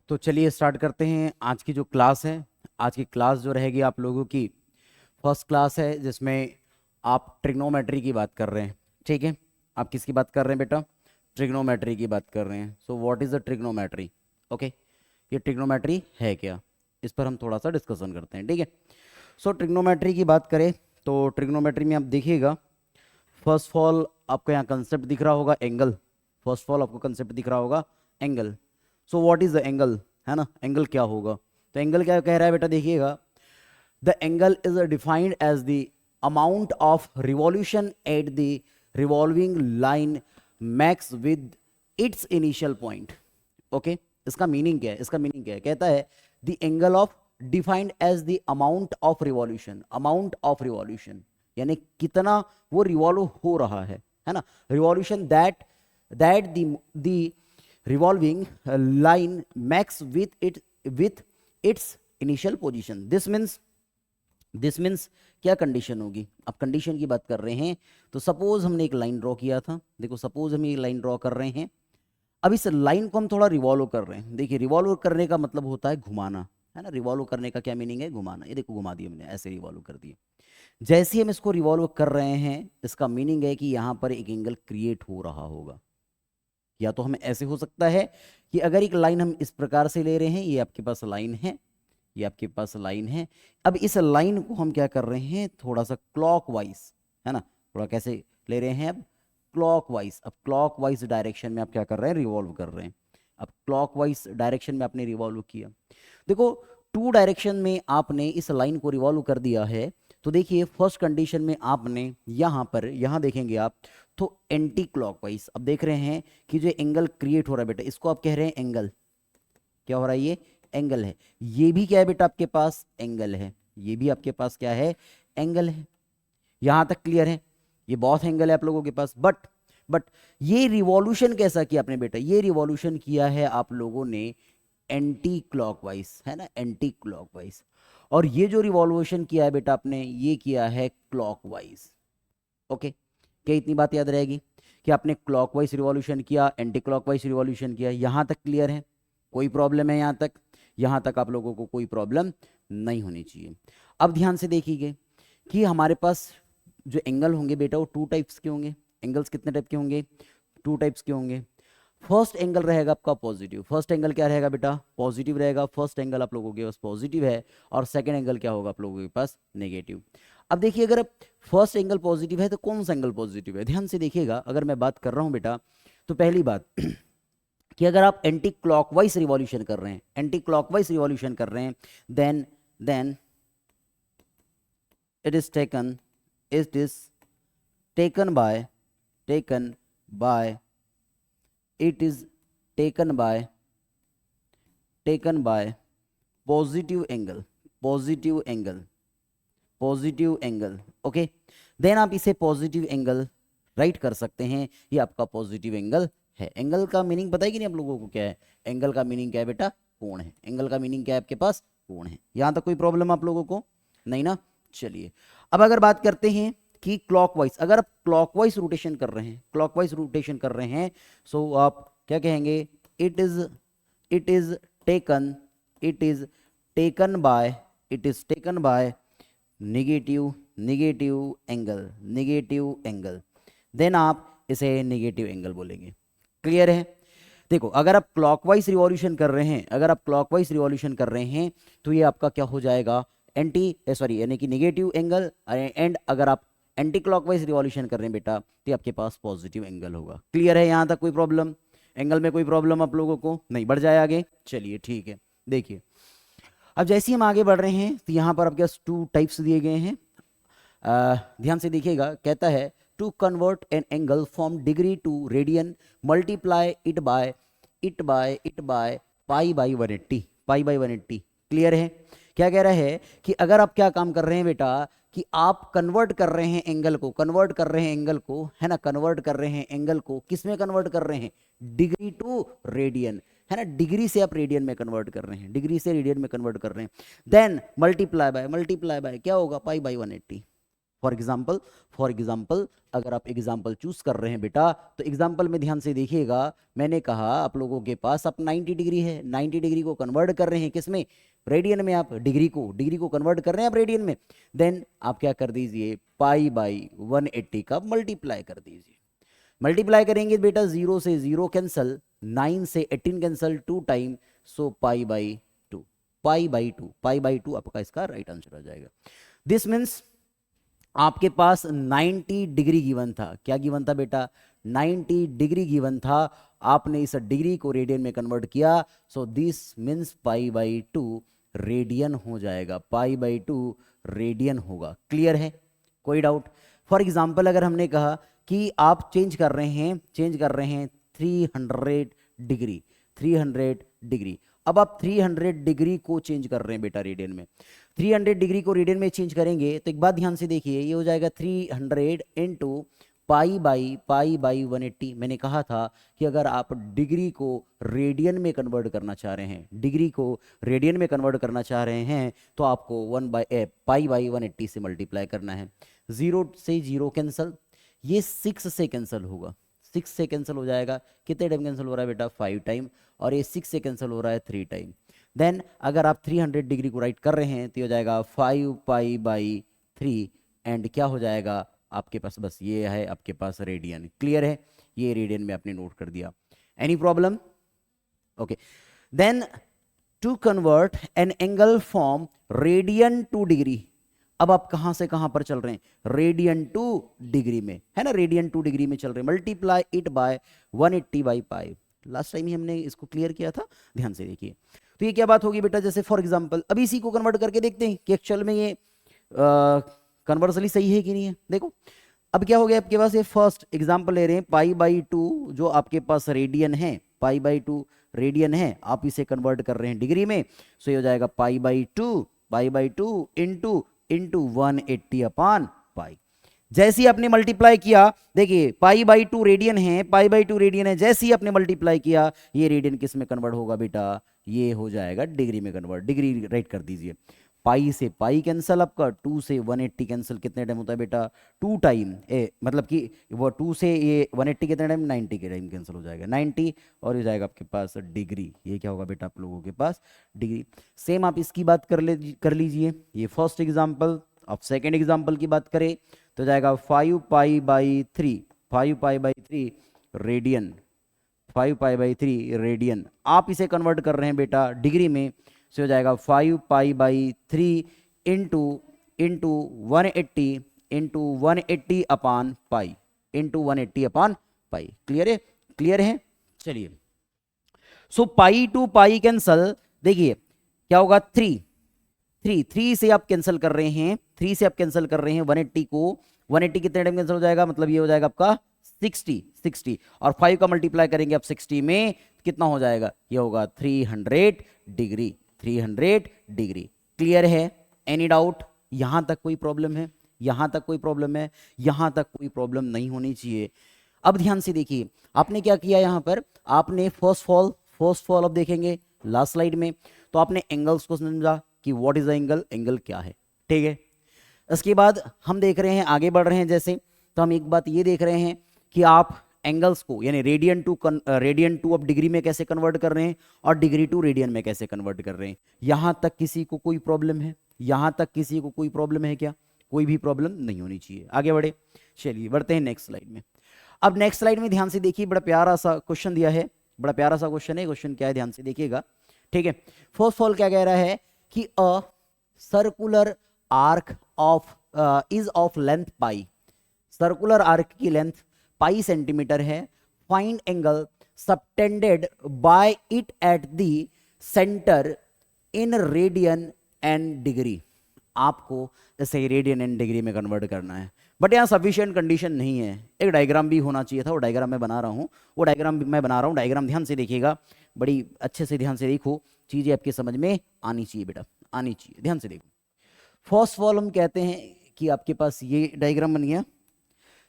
तो चलिए स्टार्ट करते हैं आज की जो क्लास है। आज की क्लास जो रहेगी आप लोगों की फर्स्ट क्लास है, जिसमें आप ट्रिग्नोमेट्री की बात कर रहे हैं। ठीक है, आप किसकी बात कर रहे हैं बेटा? ट्रिग्नोमेट्री की बात कर रहे हैं। So what is the trigonometry? Okay, ये ट्रिग्नोमेट्री है क्या, इस पर हम थोड़ा सा डिस्कशन करते हैं। ठीक है, सो ट्रिग्नोमेट्री की बात करें तो ट्रिग्नोमेट्री में आप देखिएगा, फर्स्ट ऑफ ऑल आपको यहाँ कंसेप्ट दिख रहा होगा एंगल। फर्स्ट ऑफ ऑल आपको कंसेप्ट दिख रहा होगा angle. So what is the angle, है ना? एंगल क्या होगा? तो एंगल क्या कह रहा है बेटा, देखिएगा, the angle is defined as the amount of revolution at the revolving line makes with its initial point. Okay, इसका मीनिंग क्या है? इसका मीनिंग क्या है? कहता है the angle of defined as the amount of revolution. Amount of revolution यानी कितना वो रिवॉल्व हो रहा है ना? Revolution that that the revolving line max with its initial position. this means क्या कंडीशन होगी? अब कंडीशन की बात कर रहे हैं तो सपोज हमने एक लाइन ड्रॉ किया था। देखो, सपोज हम ये लाइन ड्रॉ कर रहे हैं। अब इस लाइन को हम थोड़ा रिवॉल्व कर रहे हैं। देखिए, रिवॉल्व करने का मतलब होता है घुमाना, है ना? रिवॉल्व करने का क्या मीनिंग है? घुमाना। ये देखो, घुमा दिया हमने, ऐसे रिवॉल्व कर दिया। जैसे ही हम इसको रिवॉल्व कर रहे हैं, इसका मीनिंग है कि यहां पर एक एंगल क्रिएट हो रहा होगा। या तो हमें ऐसे हो सकता है कि अगर एक लाइन हम इस प्रकार से ले रहे हैं, ये आपके पास लाइन है, ये आपके पास लाइन है। अब इस लाइन को हम क्या कर रहे हैं, थोड़ा सा क्लॉकवाइज, है ना? थोड़ा कैसे ले रहे हैं? अब क्लॉकवाइज। अब क्लॉकवाइज डायरेक्शन में आप क्या कर रहे हैं? रिवॉल्व कर रहे हैं। अब क्लॉकवाइज डायरेक्शन में आपने रिवॉल्व किया। देखो, टू डायरेक्शन में आपने इस लाइन को रिवॉल्व कर दिया है। तो देखिए, फर्स्ट कंडीशन में आपने यहां पर, यहां देखेंगे आप तो एंटी क्लॉकवाइज। अब देख रहे हैं कि जो एंगल क्रिएट हो रहा है बेटा, इसको आप कह रहे हैं एंगल। क्या हो रहा है? ये एंगल है। ये भी क्या है बेटा? आपके पास एंगल है। ये भी आपके पास क्या है? एंगल है। यहां तक क्लियर है? ये बहुत एंगल है आप लोगों के पास। बट ये रिवॉल्यूशन कैसा किया आपने बेटा? ये रिवॉल्यूशन किया है आप लोगों ने एंटी क्लॉकवाइज, है ना? Anti clockwise. और ये जो रिवॉल्यूशन किया है बेटा आपने, ये किया है क्लॉकवाइज। ओके, क्या इतनी बात याद रहेगी कि आपने क्लॉकवाइज रिवॉल्यूशन किया, एंटी क्लॉकवाइज रिवॉल्यूशन किया? यहां तक क्लियर है? कोई प्रॉब्लम है यहां तक? यहां तक आप लोगों को कोई प्रॉब्लम नहीं होनी चाहिए। अब ध्यान से देखिए कि हमारे पास जो एंगल होंगे बेटा, वो टू टाइप्स के होंगे। एंगल्स कितने टाइप के होंगे? टू टाइप्स के होंगे। फर्स्ट एंगल रहेगा आपका पॉजिटिव। फर्स्ट एंगल क्या रहेगा बेटा? पॉजिटिव रहेगा। फर्स्ट एंगल आप लोगों के पास पॉजिटिव है। और सेकंड एंगल क्या होगा आप लोगों के पास? नेगेटिव। अब देखिए, अगर फर्स्ट एंगल पॉजिटिव है तो कौन सा एंगल पॉजिटिव है? ध्यान से देखिएगा, अगर मैं बात कर रहा हूं बेटा, तो पहली बात कि अगर आप एंटी क्लॉकवाइज रिवॉल्यूशन कर रहे हैं, एंटी क्लॉकवाइज रिवॉल्यूशन कर रहे हैं, then it is taken by it is taken by positive angle। Okay, then आप इसे पॉजिटिव एंगल राइट कर सकते हैं। ये आपका पॉजिटिव एंगल है। एंगल का मीनिंग पता है कि नहीं आप लोगों को? क्या है एंगल का मीनिंग? क्या है बेटा? कोण है। एंगल का मीनिंग क्या है आपके पास? कोण है। यहां तक कोई प्रॉब्लम आप लोगों को नहीं ना? चलिए, अब अगर बात करते हैं कि क्लॉकवाइज, अगर आप क्लॉकवाइज रोटेशन कर रहे हैं, क्लॉकवाइज रोटेशन कर रहे हैं, सो आप क्या कहेंगे? It is taken it is taken by negative angle. Then आप इसे नेगेटिव एंगल बोलेंगे। क्लियर है? देखो, अगर आप क्लॉकवाइज रिवॉल्यूशन कर रहे हैं, तो ये आपका क्या हो जाएगा? यानी कि नेगेटिव एंगल। एंड अगर आप एंटी क्लॉकवाइज रिवॉल्यूशन कर रहे हैं बेटा, तो आपके पास पॉजिटिव एंगल होगा। क्लियर है? यहां तक कोई प्रॉब्लम? एंगल में कोई प्रॉब्लम आप लोगों को नहीं? बढ़ जाए आगे। चलिए, ठीक है। देखिए, अब जैसे ही हम आगे बढ़ रहे हैं तो यहां पर आपके पास टू टाइप्स दिए गए हैं। ध्यान से देखिएगा, कहता है to convert an angle from degree to radian multiply it by pi by 180। Clear है? क्या कह रहा है कि अगर आप क्या काम कर रहे हैं बेटा, कि आप कन्वर्ट कर रहे हैं एंगल को, है ना? कन्वर्ट कर रहे हैं एंगल को, किस में कन्वर्ट कर रहे हैं? डिग्री टू रेडियन, है ना? डिग्री से आप रेडियन में कन्वर्ट कर रहे हैं, देन मल्टीप्लाई बाय क्या होगा? पाई बाई 180। फॉर एग्जाम्पल अगर आप एग्जाम्पल चूज कर रहे हैं बेटा, तो एग्जाम्पल में ध्यान से देखिएगा, मैंने कहा आप लोगों के पास अब 90 डिग्री है, 90 डिग्री को कन्वर्ट कर रहे हैं किस में, रेडियन में। आप डिग्री को कन्वर्ट कर रहे हैं आप रेडियन में, देन आप क्या कर दीजिए, पाई बाई 180 का मल्टीप्लाई कर दीजिए। मल्टीप्लाई करेंगे बेटा, 0 से 0 कैंसल, 9 से 18 cancel, 2 time, so pi by 2, pi by two आपका इसका राइट आंसर आ जाएगा। दिस मीन्स आपके पास 90 डिग्री गिवन था। क्या गिवन था बेटा, 90 डिग्री गिवन था, आपने इस डिग्री को रेडियन में कन्वर्ट किया, so this means pi by 2 radian हो जाएगा, पाई बाई 2 रेडियन होगा। क्लियर है, कोई डाउट? फॉर एग्जाम्पल अगर हमने कहा कि आप चेंज कर रहे हैं 300 डिग्री, अब आप 300 डिग्री को चेंज कर रहे हैं बेटा रेडियन में, 300 डिग्री को रेडियन में चेंज करेंगे तो एक बात ध्यान से देखिए, ये हो जाएगा 300 इंटू पाई बाई 180। मैंने कहा था कि अगर आप डिग्री को रेडियन में कन्वर्ट करना चाह रहे हैं, तो आपको पाई बाई 180 से मल्टीप्लाई करना है। 0 से 0 कैंसल, ये 6 से कैंसल होगा, 6 से कैंसिल हो जाएगा, कितने टाइम कैंसिल हो रहा है बेटा, 5 टाइम, और ये 6 से कैंसिल हो रहा है 3 टाइम। देन अगर आप 300 डिग्री को राइट कर रहे हैं तो हो जाएगा 5 पाई बाई 3, एंड क्या हो जाएगा आपके पास, बस ये है आपके पास रेडियन। क्लियर है, ये रेडियन में आपने नोट कर दिया। Any problem? Okay, then to convert an angle from radian to degree, अब आप कहां से कहां पर चल रहे हैं, रेडियन टू डिग्री में, है ना, रेडियन टू डिग्री में चल रहे हैं, multiply it by 180 by pi. Last time ही हमने इसको क्लियर किया था, ध्यान से देखिए। तो ये क्या बात होगी बेटा, जैसे फॉर एग्जांपल अभी इसी को कन्वर्ट करके देखते हैं कि एक्चुअल में ये कन्वर्सली सही है कि नहीं है। देखो अब क्या हो गया आपके पास, ये फर्स्ट एग्जांपल ले रहे हैं, पाई बाई 2 जो आपके पास रेडियन है, पाई बाई 2 रेडियन है, आप इसे कन्वर्ट कर रहे हैं डिग्री में, सो ये हो जाएगा पाई बाई 2 इंटू 180 अपान पाई। जैसे ही आपने मल्टीप्लाई किया, देखिए पाई बाई 2 रेडियन है, जैसे ही आपने मल्टीप्लाई किया, ये रेडियन किस में कन्वर्ट होगा बेटा, ये हो जाएगा डिग्री में कन्वर्ट। डिग्री राइट कर दीजिए, पाई से पाई कैंसल आपका, 2 से 180 कैंसल, कितने टाइम होता है बेटा, 2 टाइम, मतलब कि वो 2 से ये 180 कितने टाइम, 90 के टाइम कैंसिल हो जाएगा, 90, और हो जाएगा आपके पास डिग्री। ये क्या होगा बेटा आप लोगों के पास, डिग्री। सेम आप इसकी बात कर लीजिए, ये फर्स्ट एग्जाम्पल। अब सेकेंड एग्जाम्पल की बात करें तो जाएगा 5 pi by 3 radian, 5 pi by 3 radian, आप इसे कन्वर्ट कर रहे हैं बेटा डिग्री में, से हो जाएगा 5 pi by 3 into 180 upon pi, clear है। चलिए, सो पाई टू पाई कैंसल, देखिए क्या होगा, 3 से आप कैंसिल कर रहे हैं, 180 को, 180 कितने टाइम कैंसिल हो जाएगा, मतलब ये हो जाएगा आपका 60, और 5 का मल्टीप्लाई करेंगे आप 60 में, कितना हो जाएगा, ये होगा 300 डिग्री। क्लियर है, एनी डाउट? यहां तक कोई प्रॉब्लम है, यहां तक कोई प्रॉब्लम नहीं होनी चाहिए। अब ध्यान से देखिए, आपने क्या किया यहां पर, आपने फर्स्ट फॉल अब देखेंगे लास्ट स्लाइड में, तो आपने एंगल्स को समझा कि व्हाट इज द एंगल क्या है, ठीक है। इसके बाद हम देख रहे हैं, आगे बढ़ रहे हैं जैसे, तो हम एक बात ये देख रहे हैं कि आप एंगल्स को, यानी रेडियन टू अब डिग्री में कैसे कन्वर्ट कर रहे हैं, और डिग्री टू रेडियन में कैसे कन्वर्ट कर रहे हैं। यहां तक किसी को कोई प्रॉब्लम है? क्या कोई भी प्रॉब्लम नहीं होनी चाहिए। आगे बढ़े, चलिए बढ़ते हैं नेक्स्ट स्लाइड में। अब नेक्स्ट स्लाइड में ध्यान से देखिए, बड़ा प्यारा सा क्वेश्चन दिया है, क्वेश्चन क्या है, ध्यान से देखिएगा, ठीक है। फर्स्ट ऑल क्या कह रहा है कि a circular arc is of length pi, circular arc की लेंथ पाई सेंटीमीटर है, find angle subtended bye it at the centre in radian and degree. आपको इसे रेडियन एंड डिग्री में कन्वर्ट करना है, बट यहाँ सफिशिएंट कंडीशन नहीं है, एक डायग्राम भी होना चाहिए था, वो डायग्राम मैं बना रहा हूँ, डायग्राम ध्यान से देखिएगा, बड़ी अच्छे से ध्यान से देखो, चीजें आपके समझ में आनी चाहिए बेटा, आनी चाहिए, ध्यान से देखो। फर्स्ट ऑफ ऑल हम कहते हैं कि आपके पास ये डायग्राम बन गया,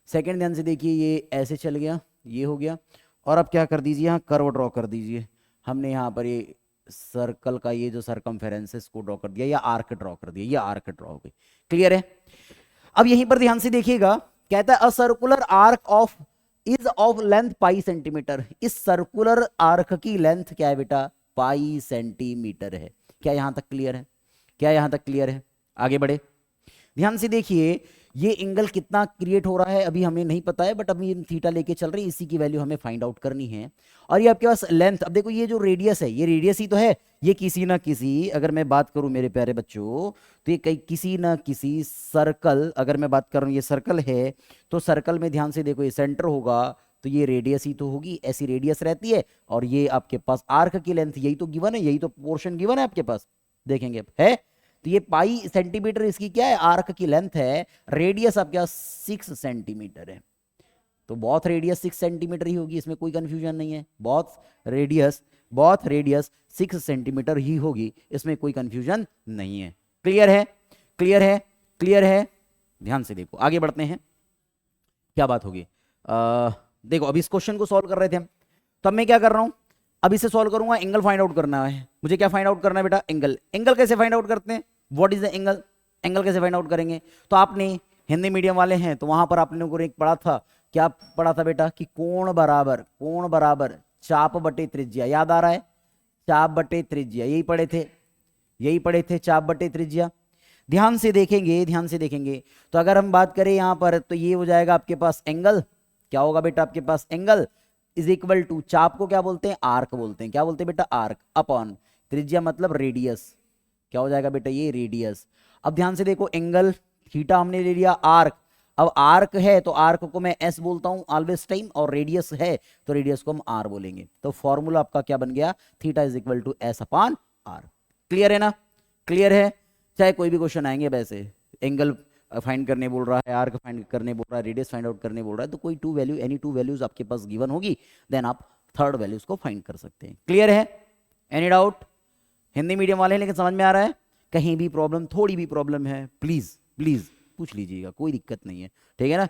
सेकंड ध्यान से देखिए, ये ऐसे चल गया, ये हो गया, और अब क्या कर दीजिए, यहाँ कर्व ड्रॉ कर दीजिए। हमने यहाँ पर ये सर्कल का ये जो सरकमफेरेंस है इसको ड्रॉ कर दिया, या आर्क ड्रॉ कर दिया, ये आर्क ड्रॉ हो गई। क्लियर है? अब यहीं पर ध्यान से देखिएगा, कहता है a circular arc of is of length pi centimetre. इस सर्कुलर आर्क की लेंथ क्या है बेटा, पाई सेंटीमीटर है। क्या यहां तक क्लियर है? क्या यहां तक क्लियर है? आगे बढ़े, ध्यान से देखिए, ये एंगल कितना क्रिएट हो रहा है अभी हमें नहीं पता है, बट अभी थीटा लेके चल रही है, इसी की वैल्यू हमें फाइंड आउट करनी है। और ये आपके पास लेंथ, अब देखो ये जो रेडियस है, ये रेडियस ही तो है, ये किसी ना किसी, अगर मैं बात करूं मेरे प्यारे बच्चों, तो ये कई किसी ना किसी सर्कल, अगर मैं बात कर रहा हूं ये सर्कल है, तो सर्कल में ध्यान से देखो ये सेंटर होगा, तो ये रेडियस ही तो होगी, ऐसी रेडियस रहती है। और ये आपके पास आर्क की लेंथ, यही तो गिवन है, यही तो पोर्शन गिवन है आपके पास, देखेंगे है। तो ये पाई सेंटीमीटर इसकी क्या है, आर्क की लेंथ है। रेडियस आपके 6 सेंटीमीटर है, तो बहुत रेडियस 6 सेंटीमीटर ही होगी, इसमें कोई कंफ्यूजन नहीं है। बहुत रेडियस 6 सेंटीमीटर ही होगी, इसमें कोई कंफ्यूजन नहीं है। क्लियर है? क्लियर है? क्लियर है? ध्यान से देखो, आगे बढ़ते हैं, क्या बात होगी। देखो अभी इस क्वेश्चन को सॉल्व कर रहे थे हम, तो अब मैं क्या कर रहा हूं, अब इसे सॉल्व करूंगा, एंगल फाइंड आउट करना है मुझे। क्या फाइंड आउट करना है बेटा, एंगल। एंगल कैसे फाइंड आउट करते हैं, what is the angle, angle कैसे फाइंड आउट करेंगे। तो आपने हिंदी मीडियम वाले हैं, तो वहां पर आपने को एक पढ़ा था, क्या पढ़ा था बेटा, कि कोण बराबर चाप बटे त्रिज्या, याद आ रहा है, चाप बटे त्रिज्या, यही पढ़े थे चाप बटे त्रिज्या। ध्यान से देखेंगे, तो अगर हम बात करें यहां पर, तो ये हो जाएगा आपके पास एंगल, क्या होगा बेटा आपके पास, एंगल इज इक्वल टू, चाप को क्या बोलते हैं, आर्क बोलते हैं, क्या बोलते हैं बेटा, आर्क, अपॉन त्रिज्या मतलब रेडियस, क्या हो जाएगा बेटा, ये रेडियस। अब ध्यान से देखो, एंगल थीटा हमने ले लिया, आर्क, अब आर्क है तो आर्क को मैं एस बोलता हूं ऑलवेज टाइम, और रेडियस है तो रेडियस को हम आर बोलेंगे। तो फॉर्मूला आपका क्या बन गया, theta is equal to S upon R. Clear है ना? क्लियर है? चाहे कोई भी क्वेश्चन आएंगे वैसे, एंगल फाइंड करने बोल रहा है, आर्क फाइंड करने बोल रहा है, रेडियस फाइंड आउट करने बोल रहा है, तो कोई two value, any two values आपके पास गिवन होगी, देन आप थर्ड वैल्यूज को फाइंड कर सकते हैं। क्लियर है? Any doubt? हिंदी मीडियम वाले हैं लेकिन समझ में आ रहा है? कहीं भी प्रॉब्लम, थोड़ी भी प्रॉब्लम है, प्लीज पूछ लीजिएगा, कोई दिक्कत नहीं है, ठीक है ना?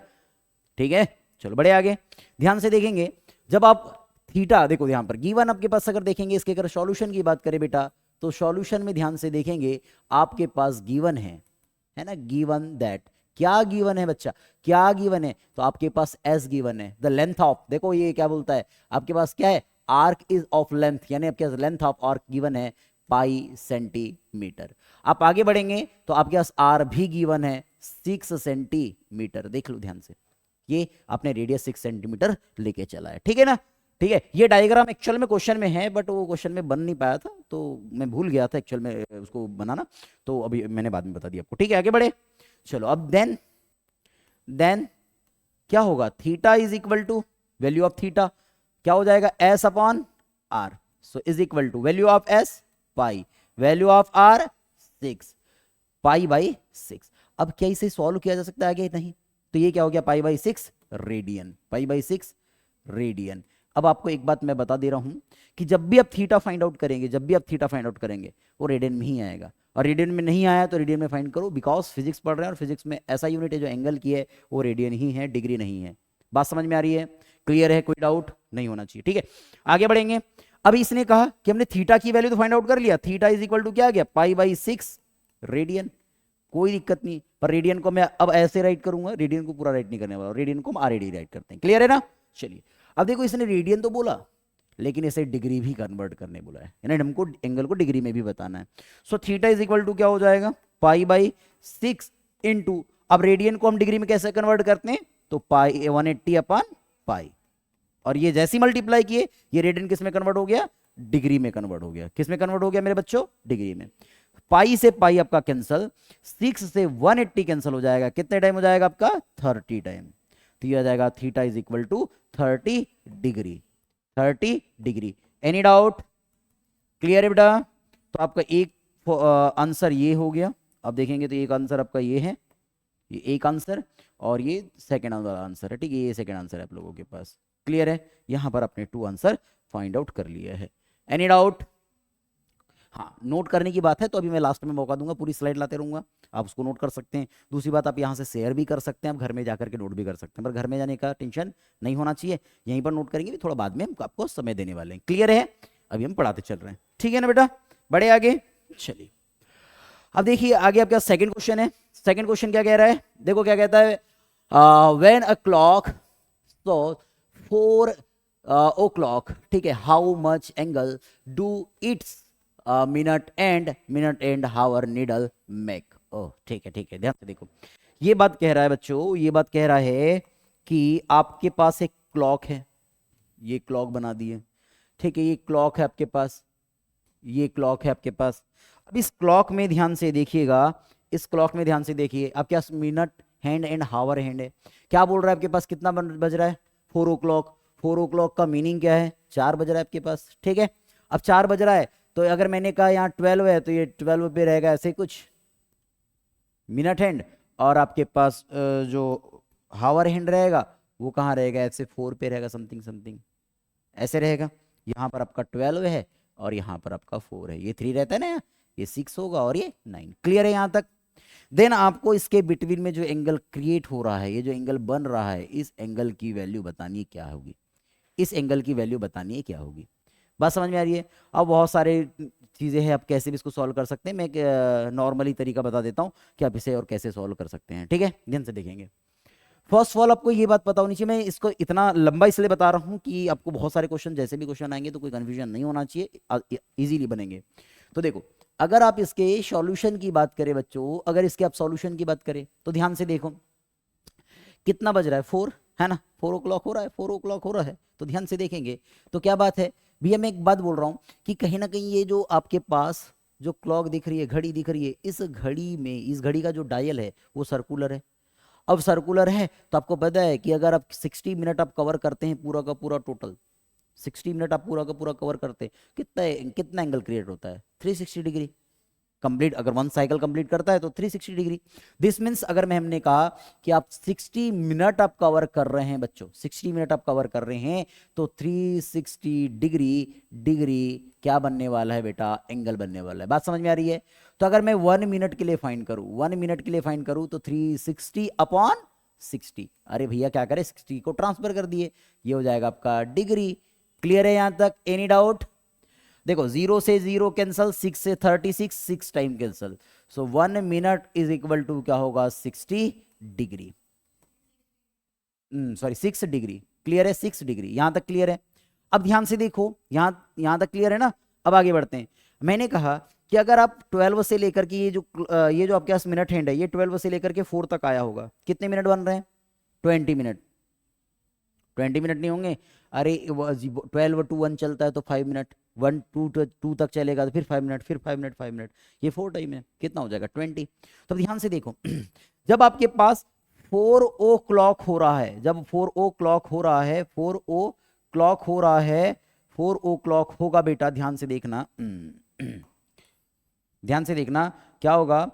ठीक है, चलो बड़े आगे, ध्यान से देखेंगे, जब आप थीटा, देखो यहां पर गिवन आपके पास, अगर देखेंगे इसके, अगर सॉल्यूशन की बात करें बेटा, तो सॉल्यूशन में ध्यान से देखेंगे आपके पास गिवन है ना, गिवन दैट, क्या गिवन है बच्चा, क्या गिवन है, तो आपके पास एस गिवन है, द लेंथ ऑफ, देखो ये क्या बोलता है आपके पास, क्या है, आर्क इज ऑफ लेंथ, यानी आपके पास लेंथ ऑफ आर्क गिवन है पाई सेंटीमीटर। आप आगे बढ़ेंगे तो आपके पास आर भी गिवन है 6 सेंटीमीटर, देख लो ध्यान से, ये आपने रेडियस 6 सेंटीमीटर लेके चला है, ठीक है ना? ठीक है, ये डायग्राम एक्चुअल में क्वेश्चन में है, बट वो क्वेश्चन में बन नहीं पाया था, तो मैं भूल गया था एक्चुअल में उसको बनाना, तो अभी मैंने बाद में बता दिया आपको, ठीक है? आगे बढ़े, चलो अब देन क्या होगा, theta is equal to value of theta, क्या हो जाएगा, S upon R, so is equal to value of S pi, value of R 6 pi by 6। अब क्या इसे सॉल्व किया जा सकता है आगे? नहीं, तो ये क्या हो गया, पाई by 6 radian, pi by 6 radian. अब आपको एक बात मैं बता दे रहा हूं कि जब भी आप थीटा फाइंड आउट करेंगे, वो रेडियन में ही आएगा, और रेडियन में नहीं आया तो रेडियन में फाइंड करो, बिकॉज फिजिक्स पढ़ रहे हैं और फिजिक्स में ऐसा यूनिट है जो एंगल की है वो रेडियन ही है, डिग्री नहीं है। बात समझ में आ रही है? क्लियर है? कोई डाउट नहीं होना चाहिए, ठीक है? आगे बढ़ेंगे, अभी इसने कहा कि हमने थीटा की वैल्यू तो फाइंड आउट कर लिया, थीटा इज इक्वल टू क्या आ गया, पाई बाई 6 रेडियन, कोई दिक्कत नहीं, पर रेडियन को मैं अब ऐसे राइट करूंगा, रेडियन को पूरा राइट नहीं करने वाला, रेडियन को हम आरएडी राइट करते हैं। क्लियर है ना? चलिए, अब देखो इसने रेडियन तो बोला, लेकिन इसे डिग्री भी कन्वर्ट करने बोला है, यानी हमको एंगल को डिग्री में भी बताना है। So theta is equal to क्या हो जाएगा, पाई बाई 6 इंटू, अब रेडियन को हम डिग्री में कैसे कन्वर्ट करते हैं, तो पाई 180 अपॉन पाई, और ये जैसी मल्टीप्लाई किए, ये रेडियन किस में कन्वर्ट हो गया, डिग्री में कन्वर्ट हो गया। किस में कन्वर्ट हो गया मेरे बच्चों, डिग्री में। पाई से पाई आपका कैंसल, 6 से 180 कैंसिल हो जाएगा, कितने टाइम हो जाएगा आपका, 30 टाइम, तो ये आ जाएगा theta is equal to 30 degree, 30 degree. Any doubt? Clear है बेटा? तो आपका एक आंसर ये हो गया, अब देखेंगे तो एक आंसर आपका ये है, ये एक आंसर, और ये सेकंड आंसर है, ठीक है, ये सेकंड आंसर है आप लोगों के पास। क्लियर है? यहां पर आपने 2 आंसर फाइंड आउट कर लिया है। Any doubt? हाँ, नोट करने की बात है तो अभी मैं लास्ट में मौका दूंगा, पूरी स्लाइड लाते रहूंगा, आप उसको नोट कर सकते हैं। दूसरी बात, आप यहाँ से शेयर भी कर सकते हैं, आप घर में जाकर के नोट भी कर सकते हैं, पर घर में जाने का टेंशन नहीं होना चाहिए, यहीं पर नोट करेंगे, भी थोड़ा बाद में हम आपको समय देने वाले हैं। क्लियर है? अभी हम पढ़ाते चल रहे हैं, ठीक है ना बेटा? बड़े आगे चलिए, अब देखिए आगे आपका सेकंड क्वेश्चन है। सेकंड क्वेश्चन क्या कह रहा है, देखो क्या कहता है, when a clock so 4 o'clock, ठीक है, how much angle do its minute and hour needle make. ओह ठीक है ठीक है, ध्यान से देखो, ये बात कह रहा है बच्चों, ये बात कह रहा है कि आपके पास एक क्लॉक है, ये क्लॉक बना दी है, ठीक है, ये क्लॉक है आपके पास, ये क्लॉक है आपके पास। अब इस क्लॉक में ध्यान से देखिएगा, इस क्लॉक में ध्यान से देखिए, आपके पास minute hand and hour hand है। क्या बोल रहा है आपके पास, कितना बज रहा है, 4 ओ क्लॉक। 4 ओ क्लॉक का मीनिंग क्या है, 4 बज रहा है आपके पास, ठीक है। अब 4 बज रहा है तो अगर मैंने कहा यहाँ 12 है तो ये 12 पे रहेगा ऐसे कुछ मिनट हैंड, और आपके पास जो हावर हैंड रहेगा वो कहाँ रहेगा, ऐसे 4 पे रहेगा, समथिंग समथिंग ऐसे रहेगा। यहाँ पर आपका 12 है और यहाँ पर आपका 4 है, ये 3 रहता है ना, ये 6 होगा और ये 9। क्लियर है यहाँ तक। देन आपको इसके बिटवीन में जो एंगल क्रिएट हो रहा है, ये जो एंगल बन रहा है, इस एंगल की वैल्यू बतानी है क्या होगी, इस एंगल की वैल्यू बतानी है क्या होगी। बात समझ में आ रही है। अब बहुत सारे चीज़ें हैं, आप कैसे भी इसको सॉल्व कर सकते हैं, मैं एक नॉर्मली तरीका बता देता हूँ कि आप इसे और कैसे सॉल्व कर सकते हैं, ठीक है, ध्यान से देखेंगे। फर्स्ट ऑफ ऑल आपको ये बात पता होनी चाहिए, मैं इसको इतना लंबा इसलिए बता रहा हूँ कि आपको बहुत सारे क्वेश्चन, जैसे भी क्वेश्चन आएंगे तो कोई कंफ्यूजन नहीं होना चाहिए, इजीली बनेंगे। तो देखो, अगर आप इसके सॉल्यूशन की बात करें बच्चों, अगर इसके आप सॉल्यूशन की बात करें तो ध्यान से देखो, कितना बज रहा है, 4 है ना, 4 ओ क्लॉक हो रहा है, 4 ओ क्लॉक हो रहा है, तो ध्यान से देखेंगे तो क्या बात है भैया, मैं एक बात बोल रहा हूँ कि कहीं ना कहीं ये जो आपके पास जो क्लॉक दिख रही है, घड़ी दिख रही है, इस घड़ी में, इस घड़ी का जो डायल है वो सर्कुलर है। अब सर्कुलर है तो आपको पता है कि अगर आप 60 मिनट आप कवर करते हैं पूरा का पूरा, टोटल 60 मिनट आप पूरा का पूरा कवर करते हैं, कितना कितना एंगल क्रिएट होता है, 360 डिग्री कंप्लीट। अगर 1 साइकिल कंप्लीट करता है तो 360 डिग्री। दिस मीन्स अगर मैं हमने कहा कि आप 60 मिनट आप कवर कर रहे हैं बच्चों, 60 मिनट आप कवर कर रहे हैं तो 360 डिग्री, डिग्री क्या बनने वाला है बेटा, एंगल बनने वाला है। बात समझ में आ रही है। तो अगर मैं 1 मिनट के लिए फाइंड करूं, 1 मिनट के लिए फाइंड करूं तो 360 अपॉन 60, अरे भैया क्या करें, 60 को ट्रांसफर कर दिए, ये हो जाएगा आपका डिग्री। क्लियर है यहां तक, एनी डाउट। देखो 0 से 0 कैंसल, 6 से 36, 6 time cancel, so 1 minute is equal to क्या होगा, 60 डिग्री, सॉरी 6 डिग्री। क्लियर है, 6 डिग्री, यहां तक क्लियर है। अब ध्यान से देखो, यहां तक क्लियर है ना। अब आगे बढ़ते हैं। मैंने कहा कि अगर आप 12 से लेकर के ये जो आपके पास मिनट हैंड है, ये 12 से लेकर के 4 तक आया होगा, कितने मिनट बन रहे हैं, 20 मिनट। 20 मिनट नहीं होंगे, अरे 12 टू 1 चलता है तो 5 मिनट, 1 2 तक चलेगा तो फिर 5 मिनट, फिर 5 मिनट, 5 मिनट, ये 4 टाइम है, कितना हो जाएगा 20। तो ध्यान से देखो जब आपके पास 4 ओ क्लॉक हो रहा है, जब 4 ओ क्लॉक हो रहा है, 4 ओ क्लॉक हो रहा है, 4 ओ क्लॉक होगा बेटा, ध्यान से देखना ध्यान से देखना क्या होगा,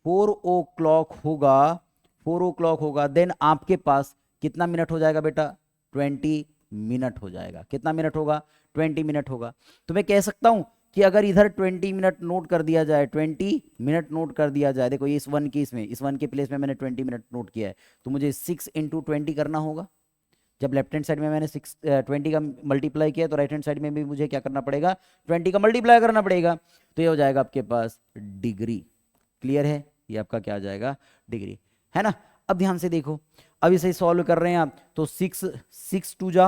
4 ओ क्लॉक होगा, 4 ओ क्लॉक होगा, देन आपके पास कितना मिनट हो जाएगा बेटा, 20 मिनट हो जाएगा। कितना मिनट होगा, 20 मिनट होगा। तो मैं कह सकता हूं कि अगर इधर 20 मिनट नोट कर दिया जाए, 20 मिनट नोट कर दिया जाए, देखो ये इस वन की, इसमें इस वन के प्लेस में मैंने 20 मिनट नोट किया है, तो मुझे 6 इंटू 20 करना होगा। जब लेफ्ट हैंड साइड में मैंने 20 का मल्टीप्लाई किया तो राइट हैंड साइड में भी मुझे क्या करना पड़ेगा, 20 का मल्टीप्लाई करना पड़ेगा, तो ये हो जाएगा आपके पास डिग्री। क्लियर है, ये आपका क्या आ जाएगा, डिग्री, है ना। अब ध्यान से देखो, अब इसे सॉल्व कर रहे हैं आप तो 6 टू जा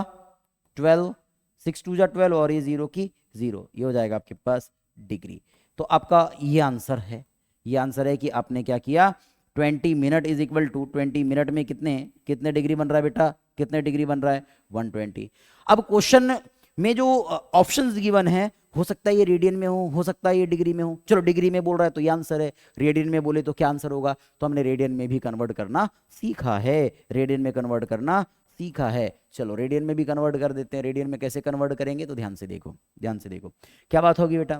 12, 6 टू जा 12 और ये 0 की 0, ये हो जाएगा आपके पास डिग्री। तो आपका ये आंसर है, ये आंसर है कि आपने क्या किया, 20 minute is equal to 20 minute में कितने कितने डिग्री बन रहा है बेटा, कितने डिग्री बन रहा है, 120। अब क्वेश्चन में जो ऑप्शंस गिवन है, हो सकता है ये रेडियन में हो सकता है ये डिग्री में हो, चलो डिग्री में बोल रहा है तो ये आंसर है, रेडियन में बोले तो क्या आंसर होगा, तो हमने रेडियन में भी कन्वर्ट करना सीखा है, रेडियन में कन्वर्ट करना सीखा है। चलो रेडियन में भी कन्वर्ट कर देते हैं। रेडियन में कैसे कन्वर्ट करेंगे, तो ध्यान से देखो, ध्यान से देखो क्या बात होगी बेटा,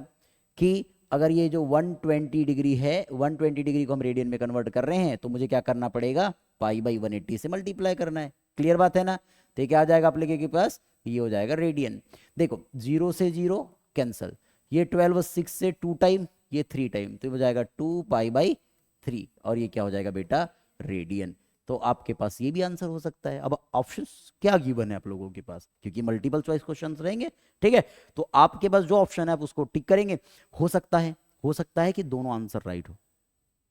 कि अगर ये जो 120 डिग्री है, 120 डिग्री को हम रेडियन में कन्वर्ट कर रहे हैं तो मुझे क्या करना पड़ेगा, पाई बाई 180 से मल्टीप्लाई करना है। क्लियर बात है ना। तो क्या आ जाएगा आप लोगों के पास, ये हो जाएगा रेडियन। देखो 0 से 0 कैंसल, ये 12 6 से 2 टाइम, ये 3 टाइम, तो ये हो जाएगा 2 पाई बाई 3, और ये क्या हो जाएगा बेटा, रेडियन। तो आपके पास ये भी आंसर हो सकता है। अब ऑप्शंस क्या गिवन है आप लोगों के पास, क्योंकि मल्टीपल चॉइस क्वेश्चंस रहेंगे, ठीक है, तो आपके पास जो ऑप्शन है आप उसको टिक करेंगे। हो सकता है कि दोनों आंसर राइट हो,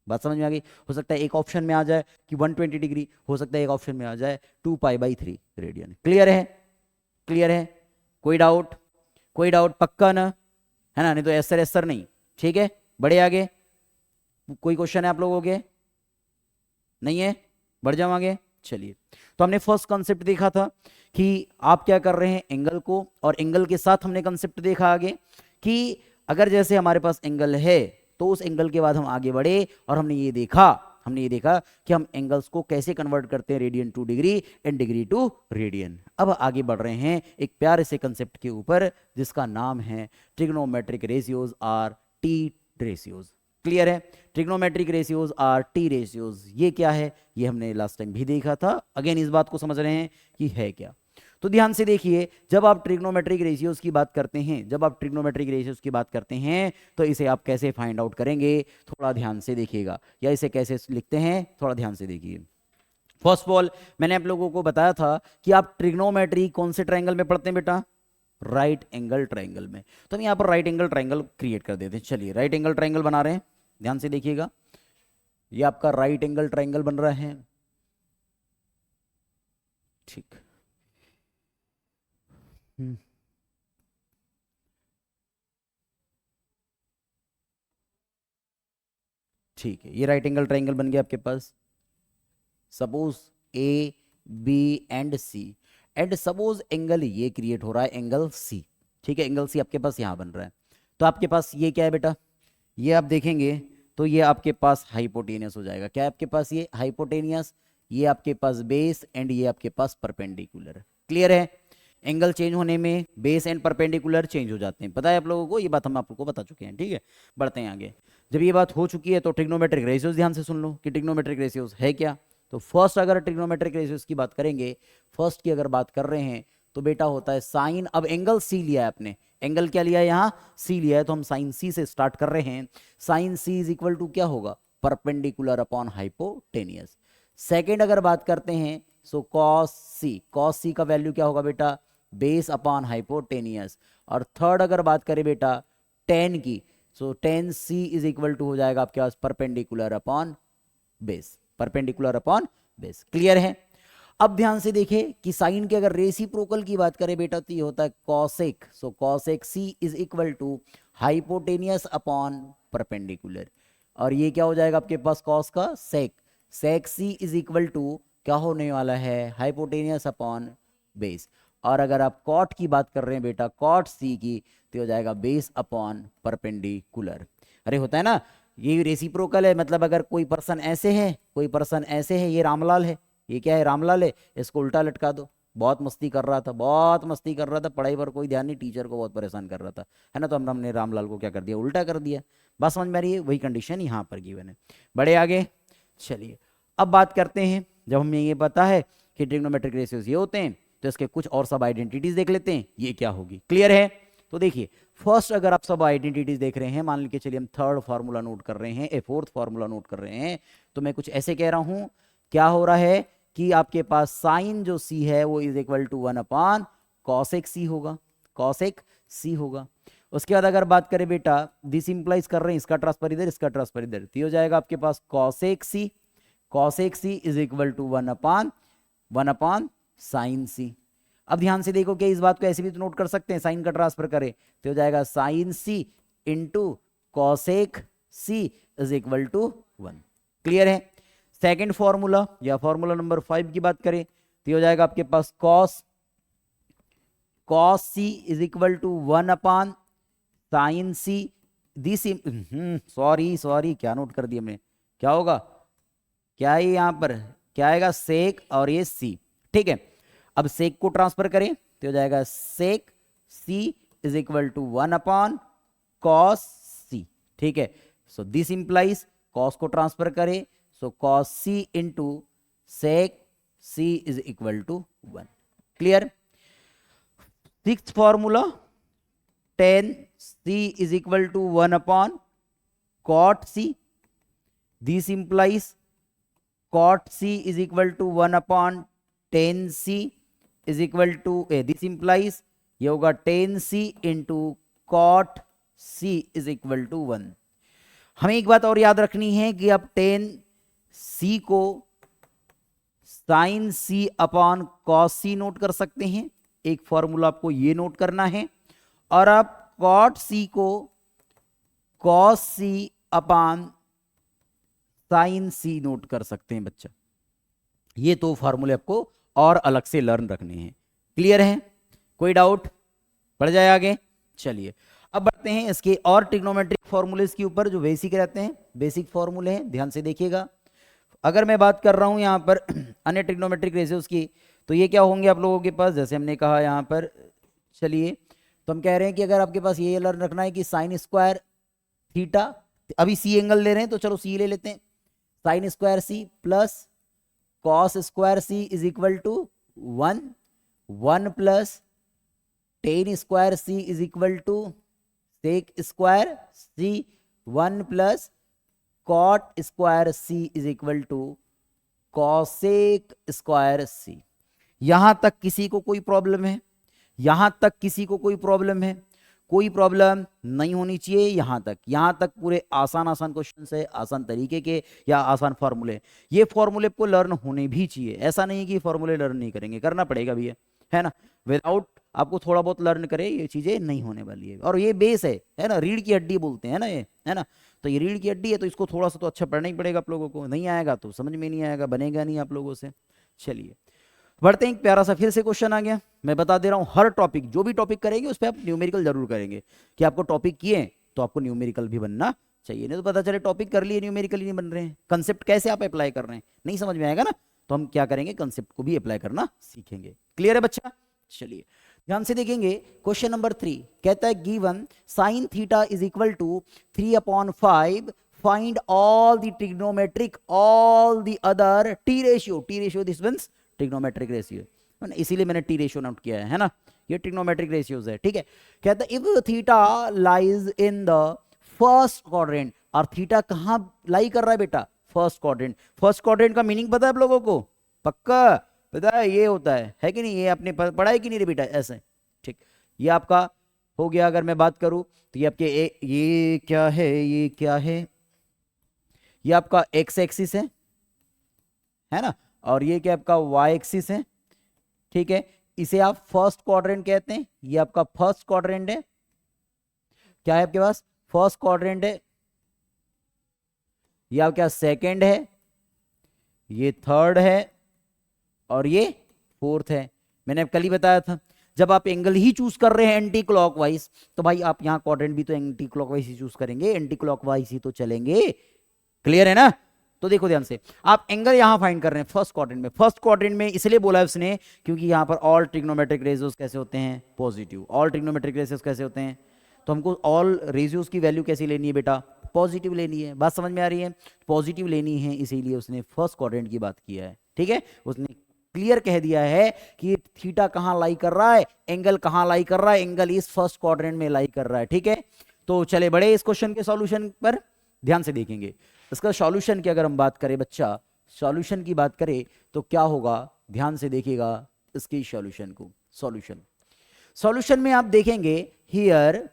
बात समझ में आ गई? हो सकता है एक ऑप्शन में आ जाए कि 120 डिग्री, हो सकता है एक ऑप्शन में आ जाए 2π/3 रेडियन। क्लियर है? क्लियर है? कोई डाउट? कोई डाउट? पक्का ना? है ना? नहीं तो एसर एसर नहीं। ठीक है, बढ़े आगे। कोई क्वेश्चन है आप लोगों के? नहीं है? बढ़ जाओ आगे। चलिए, तो हमने फर्स्ट कॉन्सेप्ट देखा था कि आप क्या कर रहे हैं एंगल को, और एंगल के साथ हमने कॉन्सेप्ट देखा आगे कि अगर जैसे हमारे पास एंगल है तो उस एंगल के बाद हम आगे बढ़े और हमने ये देखा कि हम एंगल्स को कैसे कन्वर्ट करते हैं, radian to degree and degree to radian. अब आगे बढ़ रहे हैं एक प्यारे से कंसेप्ट के ऊपर जिसका नाम है trigonometric ratios or T ratios. Clear है? Trigonometric ratios or T ratios, ये क्या है ये हमने लास्ट टाइम भी देखा था। अगेन इस बात को समझ रहे हैं कि है क्या। तो ध्यान से देखिए, जब आप ट्रिग्नोमेट्रिक रेशियोज की बात करते हैं तो इसे आप कैसे फाइंड आउट करेंगे, थोड़ा ध्यान से देखिएगा, या इसे कैसे लिखते हैं थोड़ा ध्यान से देखिए। फर्स्ट ऑफ ऑल मैंने आप लोगों को बताया था कि आप ट्रिग्नोमेट्री कौन से ट्रायंगल में पढ़ते हैं बेटा? राइट एंगल ट्रायंगल में। तो हम यहाँ पर राइट एंगल ट्रायंगल क्रिएट कर देते हैं। चलिए राइट एंगल ट्रायंगल बना रहे हैं, ध्यान से देखिएगा। ये आपका राइट एंगल ट्रायंगल बन रहा है। ठीक, ठीक है, ये राइट एंगल ट्रायंगल बन गया आपके पास। Suppose A B and C, and suppose angle ये क्रिएट हो रहा है एंगल सी। ठीक है, एंगल सी आपके पास यहां बन रहा है। तो आपके पास ये क्या है बेटा? ये आप देखेंगे तो ये आपके पास हाइपोटेनियस हो जाएगा। क्या है आपके पास? ये हाइपोटेनियस। ये आपके पास बेस एंड ये आपके पास परपेंडिकुलर। क्लियर है? एंगल चेंज होने में बेस एंड परपेंडिकुलर चेंज हो जाते हैं, पता है आप लोगों को? ये बात हम आप लोगों को बता चुके हैं। ठीक है, बढ़ते हैं आगे। जब ये बात हो चुकी है तो ट्रिग्नोमेट्रिक रेशियोज ध्यान से सुन लो कि ट्रिग्नोमेट्रिक रेशियोज है क्या। तो फर्स्ट अगर ट्रिग्नोमेट्रिक रेशियोज की बात करेंगे, फर्स्ट की अगर बात कर रहे हैं तो बेटा होता है साइन। अब एंगल सी लिया है आपने, एंगल क्या लिया है यहाँ? सी लिया है, तो हम साइन सी से स्टार्ट कर रहे हैं। Sine C is equal to क्या होगा? Perpendicular upon hypotenuse. सेकेंड अगर बात करते हैं सो कॉस सी, कॉस सी का वैल्यू क्या होगा बेटा? Base upon hypotenuse. और थर्ड अगर बात करें बेटा टेन की, so tan C is equal to हो जाएगा आपके पास perpendicular upon base, perpendicular upon base. Clear है? अब ध्यान से देखिए कि साइन के अगर रेसिप्रोकल की बात करें बेटा तो ये होता है cosec. So cosec C is equal to hypotenuse upon perpendicular. और ये क्या हो जाएगा आपके पास? कॉस का sec, sec C is equal to क्या होने वाला है? Hypotenuse upon base. और अगर आप कॉट की बात कर रहे हैं बेटा, कॉट सी की, तो हो जाएगा बेस अपॉन परपेंडिकुलर। अरे होता है ना, ये रेसिप्रोकल है, मतलब अगर कोई पर्सन ऐसे है, कोई पर्सन ऐसे है, ये रामलाल है, ये क्या है? रामलाल है, इसको उल्टा लटका दो। बहुत मस्ती कर रहा था, बहुत मस्ती कर रहा था, पढ़ाई पर कोई ध्यान नहीं, टीचर को बहुत परेशान कर रहा था, है ना? तो हमने रामलाल को क्या कर दिया? उल्टा कर दिया। बात समझ में आ रही है? वही कंडीशन यहाँ पर गिवन है। बड़े आगे चलिए, अब बात करते हैं, जब हमें ये पता है कि ट्रिग्नोमेट्रिक रेशियोज ये होते हैं तो इसके कुछ और सब आइडेंटिटीज देख लेते हैं, ये क्या होगी। क्लियर है? तो देखिए फर्स्ट अगर आप सब आइडेंटिटीज देख रहे हैं, मान लीजिए चलिए हम थर्ड फार्मूला नोट कर रहे हैं, फोर्थ फार्मूला नोट कर रहे हैं, तो मैं कुछ ऐसे कह रहा हूं, क्या हो रहा है कि आपके पास साइन जो सी है वो is equal to 1 cosec C होगा, कॉसेक सी होगा। उसके बाद अगर बात करें बेटा, दिस इंप्लाइज कर रहे हैं इसका ट्रांसफर इधर, इसका ट्रांसफर इधर, तो हो जाएगा आपके पास cosec C, cosec C is equal to 1 sine C. अब ध्यान से देखो, क्या इस बात को ऐसे भी तो नोट कर सकते हैं, साइन का ट्रांसफर करें तो हो जाएगा sine C into cosec C is equal to 1। Clear है? सेकेंड फॉर्मूला या फॉर्मूला नंबर 5 की बात करें तो हो जाएगा आपके पास cos, cos C is equal to 1 sine C. This sorry क्या नोट कर दिया मैंने, क्या होगा? क्या है यहां पर? क्या आएगा? सेक और ये सी। ठीक है, अब सेक को ट्रांसफर करें तो हो जाएगा sec C is equal to 1 cos C. ठीक है, सो दिस इंप्लाइज कॉस को ट्रांसफर करें, so cos C into sec C is equal to 1। Clear? Sixth formula tan C is equal to 1 cot C. This implies cot c is equal to 1 tan c is equal to this implies ये होगा tan c into cot c is equal to 1। हमें एक बात और याद रखनी है कि आप टेन सी को साइन सी अपॉन कॉस सी नोट कर सकते हैं, एक फॉर्मूला आपको ये नोट करना है, और आप कॉट सी को कॉस सी अपॉन साइन सी नोट कर सकते हैं बच्चा। ये तो फॉर्मूले आपको और अलग से लर्न रखने हैं। क्लियर है? कोई डाउट? बढ़ जाए आगे। चलिए अब बढ़ते हैं इसके और ट्रिग्नोमेट्रिक फॉर्मूलेस के ऊपर जो बेसिक रहते हैं, बेसिक फॉर्मूले हैं, ध्यान से देखिएगा। अगर मैं बात कर रहा हूं यहां पर अन्य ट्रिग्नोमेट्रिक रेशियोज की, तो ये क्या होंगे आप लोगों के पास, जैसे हमने कहा यहां पर, चलिए तो हम कह रहे हैं कि अगर आपके पास ये लर्न रखना है कि साइन स्क्वायर थीटा, अभी सी एंगल ले रहे हैं तो चलो सी ले लेते हैं, sine square C plus cos square C is equal to 1 plus tan square C is equal to sec square C, 1 plus cot square C is equal to cosec square C. यहां तक किसी को कोई प्रॉब्लम है? यहां तक किसी को कोई प्रॉब्लम है? कोई प्रॉब्लम नहीं होनी चाहिए। यहां तक पूरे आसान आसान क्वेश्चन है, आसान तरीके के या आसान फॉर्मूले। ये फॉर्मूले को लर्न होने भी चाहिए, ऐसा नहीं कि फॉर्मूले लर्न नहीं करेंगे, करना पड़ेगा भी है ना। विदाउट आपको थोड़ा बहुत लर्न करे ये चीजें नहीं होने वाली है। और ये बेस है ना, रीढ़ की हड्डी बोलते हैं ना ये, है ना। तो ये रीढ़ की हड्डी है, तो इसको थोड़ा सा तो अच्छा पढ़ना ही पड़ेगा आप लोगों को, नहीं आएगा तो समझ में नहीं आएगा, बनेगा नहीं आप लोगों से। चलिए बढ़ते हैं, एक प्यारा सा फिर से क्वेश्चन आ गया। मैं बता दे रहा हूं, हर टॉपिक जो भी टॉपिक करेंगे उस पर आप न्यूमेरिकल जरूर करेंगे, कि आपको टॉपिक किए तो आपको न्यूमेरिकल भी बनना चाहिए, नहीं तो पता चले टॉपिक कर लिए न्यूमेरिकल ही नहीं बन रहे हैं। कंसेप्ट कैसे आप अप्लाई कर रहे हैं नहीं समझ में आएगा ना, तो हम क्या करेंगे, कंसेप्ट को भी अप्लाई करना सीखेंगे। क्लियर है बच्चा? चलिए ध्यान से देखेंगे। क्वेश्चन नंबर 3 कहता है given sine theta is equal to 3/5, find all the trigonometric all the other T ratio this means trigonometric ratio, इसीलिए मैंने टी रेशियो नोट किया है ना, ये ट्रिग्नोमेट्रिक रेशियोज है। ठीक है, कहता है if theta lies in the first quadrant, और थीटा कहां लाई कर रहा है बेटा, फर्स्ट क्वाड्रेंट। फर्स्ट क्वाड्रेंट का मीनिंग पता है आप लोगों को? पक्का पता है? ये होता है कि नहीं, ये आपने पढ़ा है कि नहीं रे बेटा? ऐसे ठीक, ये आपका हो गया। अगर मैं बात करूं तो ये आपके ये क्या है, ये क्या है, ये आपका एक्स एक्सिस है ना, और ये क्या आपका वाई एक्सिस है। ठीक है, इसे आप फर्स्ट क्वाड्रेंट कहते हैं, ये आपका फर्स्ट क्वाड्रेंट है। क्या है आपके पास? फर्स्ट क्वाड्रेंट है। ये आपका सेकंड है, ये थर्ड है, और ये फोर्थ है। मैंने कल ही बताया था, जब आप एंगल ही चूज कर रहे हैं एंटी क्लॉकवाइज, तो भाई आप यहां क्वाड्रेंट भी तो एंटी क्लॉकवाइज ही चूज करेंगे, एंटी क्लॉकवाइज ही तो चलेंगे। क्लियर है ना? तो देखो ध्यान से, आप एंगल यहां फाइंड कर रहे हैं फर्स्ट क्वाड्रेंट में। फर्स्ट क्वाड्रेंट में इसलिए बोला है उसने क्योंकि यहां पर ऑल ट्रिग्नोमेट्रिक रेशियोज कैसे होते हैं, पॉजिटिव। ऑल ट्रिग्नोमेट्रिक रेशियोज कैसे होते हैं, तो हमको ऑल रेशियोज की वैल्यू कैसी लेनी है बेटा, पॉजिटिव लेनी है। बात समझ में आ रही है? पॉजिटिव लेनी है, इसीलिए उसने फर्स्ट क्वाड्रेंट की बात किया है। ठीक है, उसने क्लियर कह दिया है कि थीटा कहां लाई कर रहा है, एंगल कहां लाई कर रहा है, एंगल इस फर्स्ट क्वाड्रेंट में लाई कर रहा है। ठीक है, तो चले बड़े इस क्वेश्चन के सॉल्यूशन पर ध्यान से देखेंगे। इसका सॉल्यूशन की अगर हम बात करें बच्चा, सॉल्यूशन की बात करें तो क्या होगा, ध्यान से देखिएगा इसके सॉल्यूशन को। सॉल्यूशन में आप देखेंगे here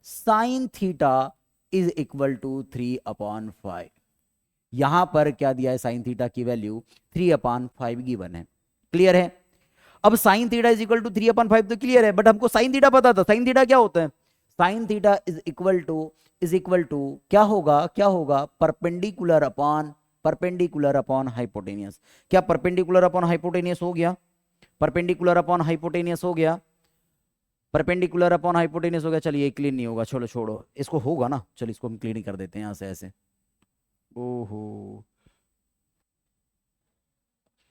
sine theta is equal to 3/5। यहां पर क्या दिया है, साइन थीटा की वैल्यू 3/5 गिवन है। क्लियर है? अब sine theta is equal to 3/5 तो क्लियर है, बट हमको साइन थीटा पता था। साइन थीटा क्या होता है? Sine theta is equal to क्या होगा परपेंडिकुलर अपॉन हाइपोटेनियस। क्या परपेंडिकुलर अपॉन हाइपोटेनियस हो गया? परपेंडिकुलर अपॉन हाइपोटेनियस हो गया, परपेंडिकुलर अपॉन हाइपोटेनियस हो गया। चलिए क्लीन नहीं होगा, चलो छोड़ो, इसको होगा ना, चलो इसको हम क्लीन ही कर देते हैं यहां से ऐसे। ओहो,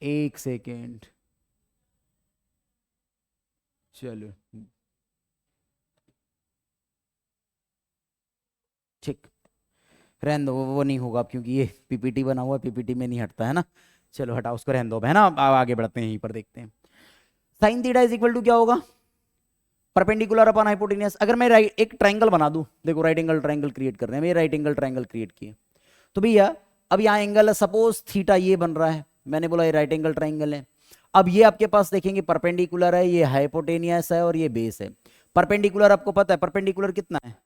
एक सेकेंड, चलो ठीक, रहने दो, वो नहीं होगा क्योंकि ये पीपीटी बना हुआ है, पीपीटी में नहीं हटता है ना। चलो हटाओ उसको, रहने दो है ना। अब आगे बढ़ते हैं, यहीं पर देखते हैं। Sine theta is equal to क्या होगा, परपेंडिकुलर अपॉन हाइपोटेनियस। अगर मैं एक ट्राइंगल बना दूं, देखो राइट एंगल ट्राइंगल क्रिएट कर रहे हैं, मैं राइट एंगल ट्राइंगल क्रिएट किए, तो भैया अब यहाँ एंगल है, सपोज थीटा ये बन रहा है, मैंने बोला ये राइट एंगल ट्राइंगल है। अब ये आपके पास देखेंगे परपेंडिकुलर है, ये हाइपोटेनियस है और ये बेस है। परपेंडिकुलर आपको पता है, परपेंडिकुलर कितना है,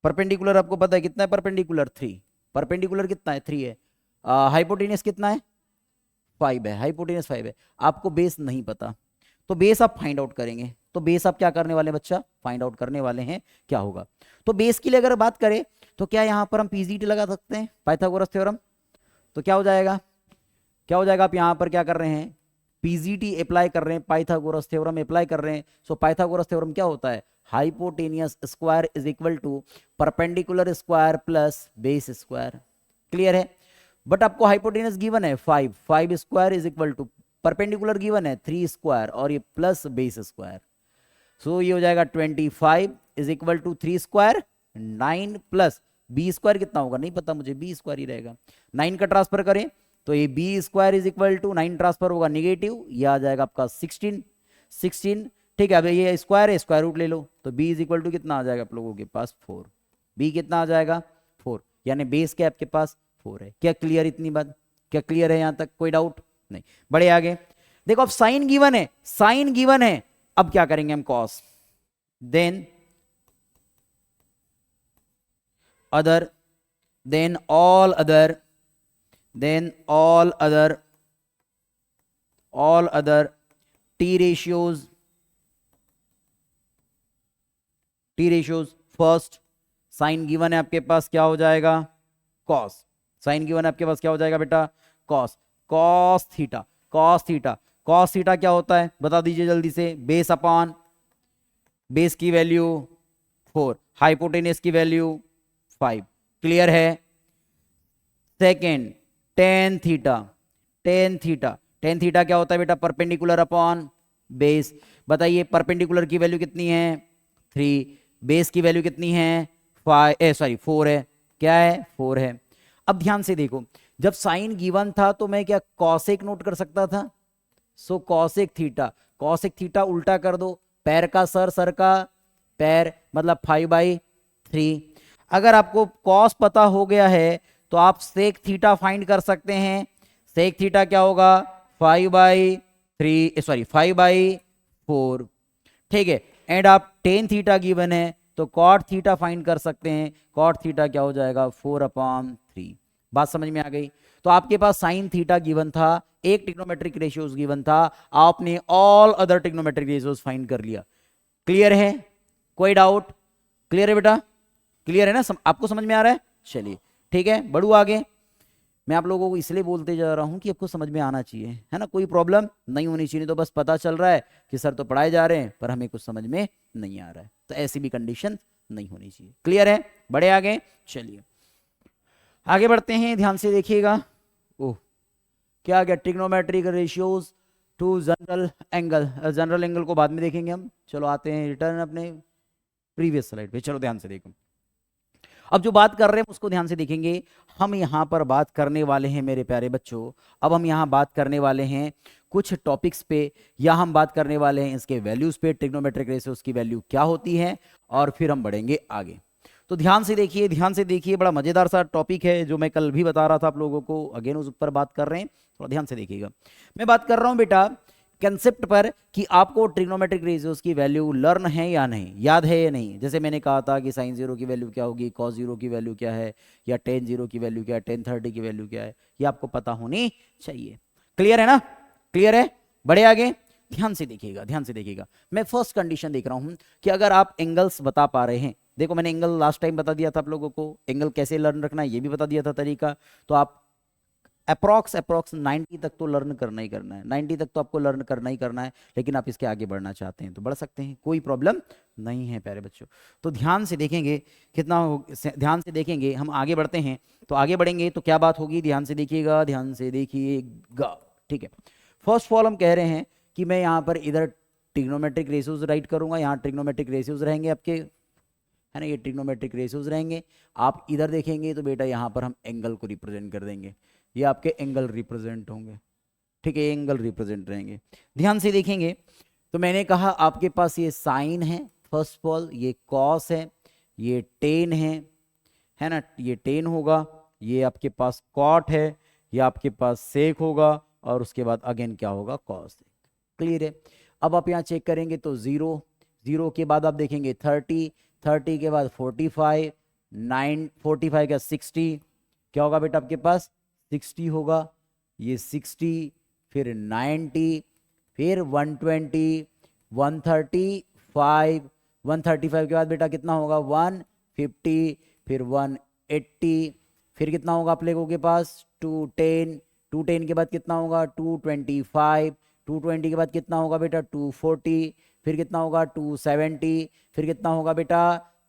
परपेंडिकुलर आपको पता है कितना है, परपेंडिकुलर 3, परपेंडिकुलर कितना है 3 है, हाइपोटेनियस कितना है 5 है, हाइपोटेनियस 5 है। आपको बेस नहीं पता, तो बेस आप फाइंड आउट करेंगे। तो बेस आप क्या करने वाले हैं बच्चा, फाइंड आउट करने वाले हैं क्या होगा। तो बेस के लिए अगर बात करें तो क्या यहां पर हम पीजीटी लगा सकते हैं, पाइथागोरस थ्योरम। तो क्या हो जाएगा, क्या हो जाएगा, आप यहां पर क्या कर रहे हैं, पीजीटी अप्लाई कर रहे हैं, पाइथागोरस थ्योरम अप्लाई कर रहे हैं। सो पाइथागोरस थ्योरम क्या होता है, hypotenuse square is equal to perpendicular square plus base square. Clear है। बट आपको हाइपोटेनियस गिवन है 5, 5 square is equal to perpendicular given है 3 स्क्वायर और ये प्लस बेस स्क्वायर। सो ये हो जाएगा 25 is equal to 3 square 9 plus B square कितना होगा नहीं पता मुझे, बी स्क्वायर ही रहेगा। 9 का ट्रांसफर करें तो ये B square is equal to 9 transfer होगा निगेटिव, ये आ जाएगा आपका 16। ठीक है, अब ये स्क्वायर है, स्क्वायर रूट ले लो तो b इज इक्वल टू कितना आ जाएगा आप लोगों के पास 4। b कितना आ जाएगा 4, यानी बेस क्या आपके पास 4 है। क्या क्लियर इतनी बात, क्या क्लियर है यहां तक, कोई डाउट नहीं। बड़े आगे देखो, अब साइन गिवन है, साइन गिवन है, अब क्या करेंगे हम cos, then other, then all other, then all other T ratios, T ratios. First sine given है आपके पास, क्या हो जाएगा कॉस, साइन गिवन है आपके पास क्या हो जाएगा बेटा cos, cos theta, cos theta, cos theta क्या होता है बता दीजिए जल्दी से, बेस अपॉन बेस की वैल्यू 4, हाइपोटेनियस की वैल्यू 5। क्लियर है। Second tan theta, tan theta, tan theta क्या होता है बेटा, परपेंडिकुलर अपॉन बेस। बताइए परपेंडिकुलर की वैल्यू कितनी है 3, बेस की वैल्यू कितनी है 4 है, क्या है 4 है। अब ध्यान से देखो, जब साइन गिवन था तो मैं क्या कॉसेक नोट कर सकता था, सो कॉसेक थीटा, कॉसेक थीटा उल्टा कर दो, पैर का सर, सर का पैर, मतलब 5/3। अगर आपको कॉस पता हो गया है तो आप सेक थीटा फाइंड कर सकते हैं। सेक थीटा क्या होगा 5/4। ठीक है, एंड आप टेन थीटा गिवन है तो कॉट थीटा फाइंड कर सकते हैं। कॉट थीटा क्या हो जाएगा 4/3। बात समझ में आ गई। तो आपके पास साइन थीटा गिवन था, एक ट्रिग्नोमेट्रिक रेशियोज गिवन था, आपने all other trigonometric ratios find कर लिया। क्लियर है, कोई डाउट, क्लियर है बेटा, क्लियर है ना, आपको समझ में आ रहा है। चलिए ठीक है, बढ़ू आगे। मैं आप लोगों को इसलिए बोलते जा रहा हूं कि आपको समझ में आना चाहिए, है ना, कोई प्रॉब्लम नहीं होनी चाहिए। तो बस पता चल रहा है कि सर तो पढ़ाए जा रहे हैं पर हमें कुछ समझ में नहीं आ रहा है, तो ऐसी भी कंडीशन नहीं होनी चाहिए। क्लियर है, बड़े आगे। चलिए आगे बढ़ते हैं, ध्यान से देखिएगा। ओह क्या आ गया, trigonometric ratios to general angle. General angle को बाद में देखेंगे हम, चलो आते हैं रिटर्न अपने प्रीवियस स्लाइड पे। चलो ध्यान से देखो, अब जो बात कर रहे हैं उसको ध्यान से देखेंगे। हम यहां पर बात करने वाले हैं मेरे प्यारे बच्चों, अब हम यहां बात करने वाले हैं कुछ टॉपिक्स पे, या हम बात करने वाले हैं इसके वैल्यूज पे, ट्रिग्नोमेट्रिक रेशियोज की वैल्यू क्या होती है, और फिर हम बढ़ेंगे आगे। तो ध्यान से देखिए, ध्यान से देखिए, बड़ा मजेदार सा टॉपिक है जो मैं कल भी बता रहा था आप लोगों को, अगेन उस पर बात कर रहे हैं, थोड़ा ध्यान से देखिएगा। मैं बात कर रहा हूं बेटा कंसेप्ट पर कि आपको ट्रिग्नोमेट्रिक रेशियोज की वैल्यू लर्न है या नहीं, याद है या नहीं। जैसे मैंने कहा था कि साइन 0 की वैल्यू क्या होगी, कॉस 0 की वैल्यू क्या है, या टेन 0 की वैल्यू क्या है, टेन 30 की वैल्यू क्या है, ये आपको पता होनी चाहिए। क्लियर है ना, क्लियर है, बड़े आगे। ध्यान से देखिएगा, ध्यान से देखिएगा। मैं फर्स्ट कंडीशन देख रहा हूं कि अगर आप एंगल्स बता पा रहे हैं, देखो मैंने एंगल लास्ट टाइम बता दिया था आप लोगों को, एंगल कैसे लर्न रखना है ये भी बता दिया था तरीका। तो आप अप्रॉक्स 90 तक तो लर्न करना ही करना है, 90 तक तो आपको लर्न करना ही करना है। लेकिन आप इसके आगे बढ़ना चाहते हैं तो बढ़ सकते हैं, कोई प्रॉब्लम नहीं है प्यारे बच्चों। तो ध्यान से देखेंगे कितना ध्यान से देखेंगे, हम आगे बढ़ते हैं। तो आगे बढ़ेंगे तो क्या बात होगी, ध्यान से देखिएगा, ध्यान से देखिएगा। ठीक है, फर्स्ट ऑफ ऑल हम कह रहे हैं कि मैं यहाँ पर इधर ट्रिग्नोमेट्रिक रेशियोज राइट करूंगा, यहाँ ट्रिग्नोमेट्रिक रेशियोज रहेंगे आपके, है ना, ये ट्रिग्नोमेट्रिक रेशियोज रहेंगे। आप इधर देखेंगे तो बेटा यहाँ पर हम एंगल को रिप्रेजेंट कर देंगे, ये आपके एंगल रिप्रेजेंट होंगे। ठीक है, एंगल रिप्रेजेंट रहेंगे। ध्यान से देखेंगे तो मैंने कहा आपके पास ये साइन है, फर्स्ट ऑफ ऑल ये कॉस है, ये टेन है ना, ये टेन होगा, ये आपके पास कॉट है, ये आपके पास सेक होगा, और उसके बाद अगेन क्या होगा कॉस। क्लियर है। अब आप यहाँ चेक करेंगे तो 0 के बाद आप देखेंगे 30 के बाद 45, 945 का 60, क्या होगा बेटा आपके पास 60 होगा, ये 60, फिर 90, फिर 120, 135, 135 के बाद बेटा कितना होगा 150, फिर 180, फिर कितना होगा आप लोगों के पास 210, 210 के बाद कितना होगा 225, 220 के बाद कितना होगा बेटा 240, फिर कितना होगा 270, फिर कितना होगा बेटा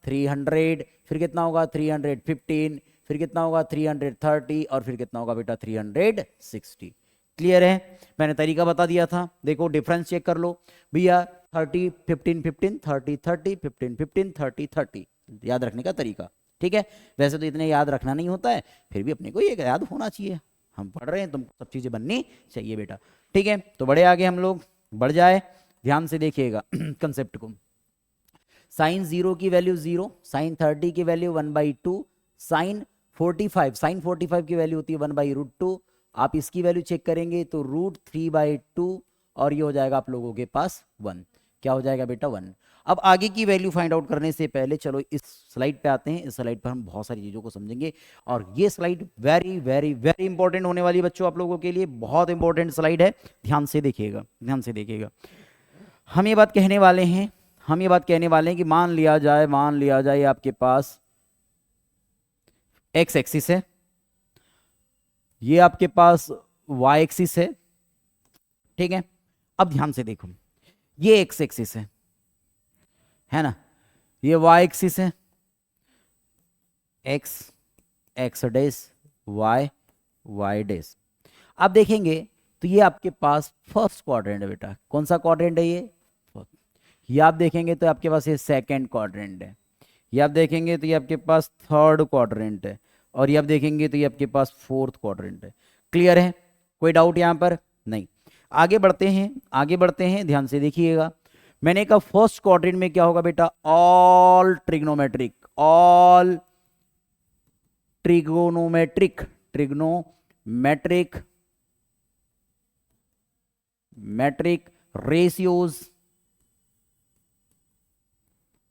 300, फिर कितना होगा 315, फिर कितना होगा 330 और फिर कितना होगा बेटा 360। क्लियर है, मैंने तरीका बता दिया था, देखो डिफरेंस चेक कर लो भैया 30 15 15 30 30 15 15 30 30, याद रखने का तरीका। ठीक है, वैसे तो इतने याद रखना नहीं होता है, फिर भी अपने को ये याद होना चाहिए, हम पढ़ रहे हैं तुमको सब चीजें बननी चाहिए बेटा। ठीक है, तो बड़े आगे हम लोग बढ़ जाए, ध्यान से देखिएगा कंसेप्ट को। साइन 0 की वैल्यू 0, साइन 30 की वैल्यू 1/2, साइन 45 की वैल्यू होती है 1/√2, आप इसकी वैल्यू चेक करेंगे तो √3/2 और ये हो जाएगा आप लोगों के पास 1, क्या हो जाएगा बेटा 1। अब आगे की वैल्यू फाइंड आउट करने से पहले चलो इस स्लाइड पे आते हैं, इस स्लाइड पर हम बहुत सारी चीज़ों को समझेंगे और ये slide very very very important होने वाली है बच्चों आप लोगों के लिए, बहुत इंपॉर्टेंट स्लाइड है, ध्यान से देखिएगा, ध्यान से देखिएगा। हम ये बात कहने वाले हैं, हम ये बात कहने वाले हैं कि मान लिया जाए आपके पास एक्स एक्सिस है, ये आपके पास वाई एक्सिस है, ठीक है। अब ध्यान से देखो, ये एक्स एक्सिस है ना, ये वाई एक्सिस है, X X dash Y Y dash. आप देखेंगे तो ये आपके पास फर्स्ट क्वाड्रेंट है बेटा, कौन सा क्वाड्रेंट है ये आप देखेंगे तो आपके पास ये सेकंड क्वाड्रेंट है, ये आप देखेंगे तो ये आपके पास थर्ड क्वाड्रेंट है और ये आप देखेंगे तो ये आपके पास फोर्थ क्वाड्रेंट है। क्लियर है, कोई डाउट यहां पर नहीं। आगे बढ़ते हैं, आगे बढ़ते हैं, ध्यान से देखिएगा। मैंने कहा फर्स्ट क्वाड्रेंट में क्या होगा बेटा, all trigonometric, all trigonometric, trigonometric metric ratios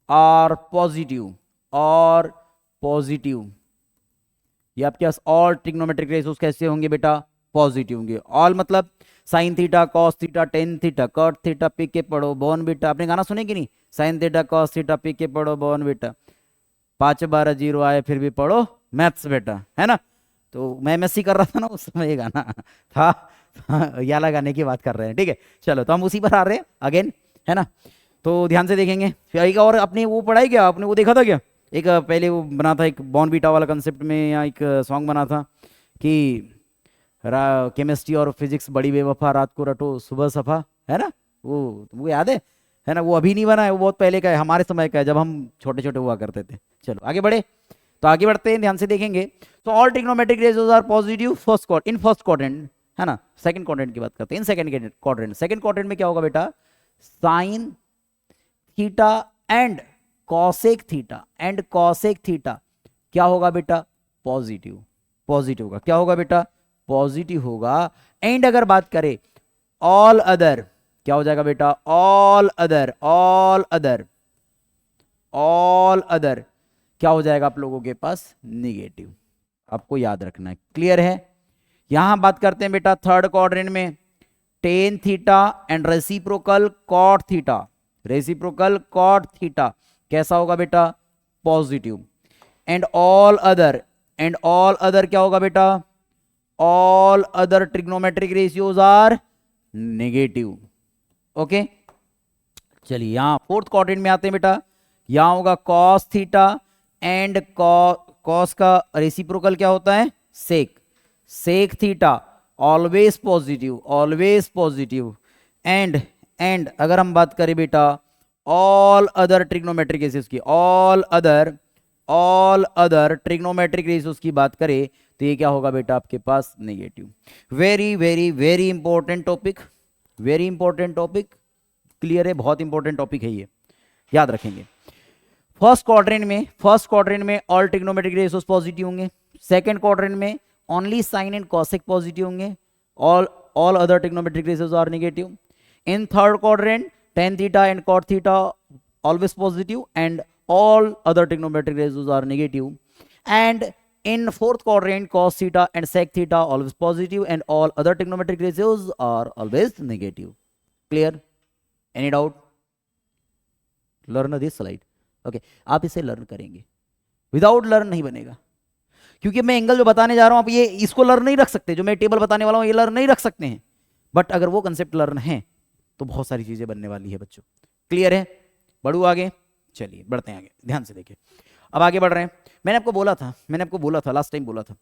are positive, और पॉजिटिव, ये आपके पास ऑल ट्रिग्नोमेट्रिक रेशियोज कैसे होंगे बेटा, पॉजिटिव होंगे। ऑल मतलब sine theta cos theta tan theta cot theta पी के पढ़ो बोन बेटा, आपने गाना सुने कि नहीं, साइन थीटा कॉस थीटा पी के पढ़ो बोन बेटा, 5 12 0 आए फिर भी पढ़ो मैथ्स बेटा, है ना। तो मैं एमएससी कर रहा था ना उस समय ये गाना था, याला गाने की बात कर रहे हैं, ठीक है। चलो तो हम उसी पर आ रहे हैं अगेन, है ना। तो ध्यान से देखेंगे फिर एक और अपने वो पढ़ाई क्या, आपने वो देखा था क्या, एक पहले वो बना था एक बॉर्नवीटा वाला कंसेप्ट में, या एक सॉन्ग बना था कि केमिस्ट्री और फिजिक्स बड़ी बेवफा रात को रटो सुबह सफा, है ना, वो तुमको याद है ना। वो अभी नहीं बना है, वो बहुत पहले का है, हमारे समय का है जब हम छोटे छोटे हुआ करते थे। चलो आगे बढ़े, तो आगे बढ़ते हैं, ध्यान से देखेंगे। तो all trigonometric ratios are positive first quadrant, in first quadrant, है ना। सेकंड क्वाड्रेंट की बात करते हैं, in second quadrant, second quadrant में क्या होगा बेटा, sine theta and cosec theta, and cosec theta क्या होगा बेटा, पॉजिटिव, पॉजिटिव का क्या होगा बेटा, पॉजिटिव होगा। एंड अगर बात करें ऑल अदर, क्या हो जाएगा बेटा, all other, all other, all other क्या हो जाएगा आप लोगों के पास, निगेटिव। आपको याद रखना है, क्लियर है। यहां बात करते हैं बेटा थर्ड क्वाड्रेंट में, tan theta and reciprocal cot theta, reciprocal cot theta कैसा होगा बेटा, positive. And all other, and all other क्या होगा बेटा, all other trigonometric ratios are negative. Okay, चलिए यहां फोर्थ क्वाड्रेंट में आते हैं बेटा, यहां होगा कॉस थीटा एंड कॉस का रेसिप्रोकल क्या होता है, sec, sec theta always positive, always positive. And अगर हम बात करें बेटा ऑल अदर ट्रिग्नोमेट्रिक रेशियोज की, ऑल अदर ट्रिग्नोमेट्रिक रेशियोज की बात करें तो ये क्या होगा बेटा आपके पास, negative. Very very very important topic, very important topic, clear है, बहुत इंपॉर्टेंट टॉपिक है ये, याद रखेंगे। फर्स्ट क्वाड्रेंट में ऑल ट्रिग्नोमेट्रिक रेशियोज पॉजिटिव होंगे, सेकंड क्वाड्रेंट में only sine and cosec positive होंगे, all other trigonometric ratios are negative. In third quadrant tan theta and cot theta always positive and all other trigonometric ratios are negative. And in fourth quadrant, cos theta and sec theta always positive, and all other trigonometric ratios are always negative. Clear? Any doubt? Learn this slide. Okay, आप इसे learn करेंगे, without learn नहीं बनेगा, क्योंकि मैं angle जो बताने जा रहा हूं आप ये इसको लर्न नहीं रख सकते, जो मैं टेबल बताने वाला हूं ये लर्न नहीं रख सकते हैं, बट अगर वो कंसेप्ट लर्न है तो बहुत सारी चीजें बनने वाली है बच्चों। क्लियर है? बढ़ू आगे, चलिए बढ़ते हैं आगे, ध्यान से देखिए। अब आगे बढ़ रहे हैं। मैंने आपको बोला था लास्ट टाइम बोला था,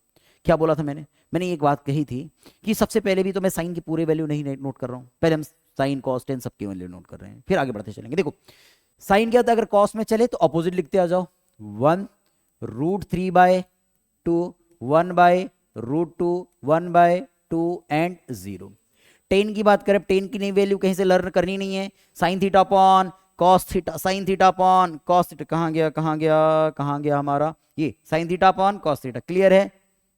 क्या बोला था मैंने एक बात कही थी कि सबसे पहले भी तो मैं साइन की पूरे वैल्यू नहीं नोट कर रहा हूं, पहले हम साइन कॉस टेन सबकी वैल्यू नोट कर रहे हैं, फिर आगे बढ़ते चलेंगे। देखो साइन क्या था, अगर कॉस में चले तो ऑपोजिट लिखते आ जाओ, 1√3/2, 1/√2, 1/2 एंड 0। टेन की बात करें, टेन की नई वैल्यू कहीं से लर्न करनी नहीं है, sine theta upon cos theta, sine theta upon cos theta, कहाँ गया हमारा ये sine theta upon cos theta. Clear है?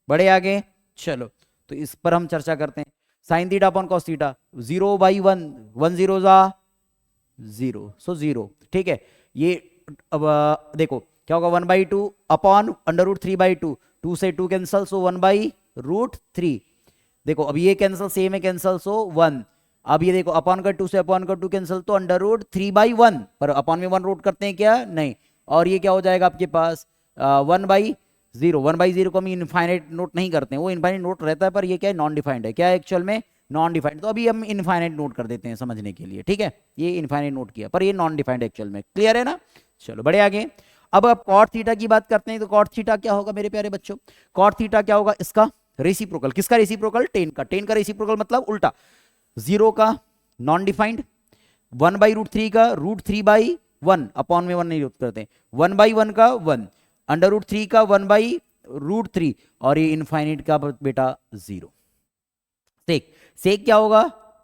बड़े आगे चलो, तो इस पर हम चर्चा करते हैं। Sine theta upon cos theta 0/1, 1 0 0, सो 0। ठीक है, ये अब देखो क्या होगा, 1/2 अपॉन √3/2, 2 से 2 कैंसल, सो 1/√3। देखो अब ये कैंसल, सेम है कैंसल, सो 1। अब ये देखो अपॉन का 2 से अपॉन का 2 कैंसल, तो √3/1, पर अपॉन में 1 रूट करते हैं क्या? नहीं। और ये क्या हो जाएगा आपके पास 1/0। 1/0 को हम इनफाइनाइट नोट नहीं करते हैं, वो इनफाइनाइट नोट रहता है, पर ये क्या है, नॉन डिफाइंड है। क्या है एक्चुअल में? Non defined. तो अभी हम इनफाइनाइट नोट कर देते हैं समझने के लिए, ठीक है, ये इनफाइनाइट नोट किया, पर ये नॉन डिफाइंड एक्चुअल में। क्लियर है ना? चलो बड़े आगे। अब कॉट थीटा की बात करते हैं, तो कॉट थीटा क्या होगा मेरे प्यारे बच्चों? कॉट थीटा क्या होगा? इसका रेसिप्रोकल। किसका रेसिप्रोकल? टेन का। टेन का रेसिप्रोकल मतलब उल्टा, 0 का नॉन डिफाइंड, 1/√3 का √3/1, अपॉन में 1 नहीं यूज करते, 1/1 का 1, √3 का 1/√3, और ये इनफाइनाइट का बेटा 0। सेक, सेक क्या होगा?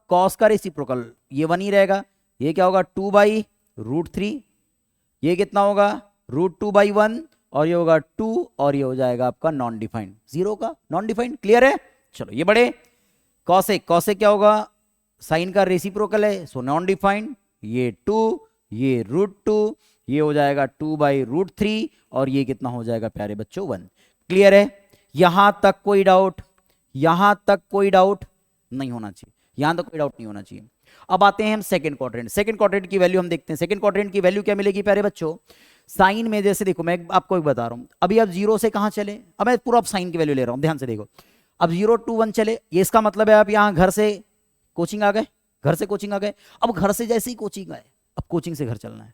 कॉस का रेसिप्रोकल, ये 1 ही रहेगा। ये क्या होगा? 2/√3, ये कितना होगा? √2/1, और ये होगा 2, और ये हो जाएगा आपका नॉन डिफाइंड, 0 का नॉन डिफाइंड। क्लियर है? चलो ये बड़े। कॉसेक, कॉसेक क्या होगा? साइन का रेसिप्रोकल है, सो नॉन डिफाइंड, ये 2, ये √2, ये हो जाएगा 2/√3, और ये कितना हो जाएगा प्यारे बच्चों? 1। क्लियर है? यहां तक कोई डाउट? यहां तक कोई डाउट नहीं होना चाहिए, यहां तक कोई डाउट नहीं होना चाहिए। अब आते हैं हम सेकंड क्वाड्रेंट। सेकंड क्वाड्रेंट की वैल्यू हम देखते हैं। सेकंड क्वाड्रेंट की वैल्यू क्या मिलेगी प्यारे बच्चों? साइन में जैसे देखो, मैं आपको एक बता रहा हूं, अभी आप 0 से कहां चले, अब मैं पूरा साइन की वैल्यू ले रहा हूं, ध्यान से देखो। अब 0 2 1 चले, ये इसका मतलब है आप यहां घर से कोचिंग आ गए, घर से कोचिंग आ गए। अब घर से जैसे ही कोचिंग आए, अब कोचिंग से घर चलना है,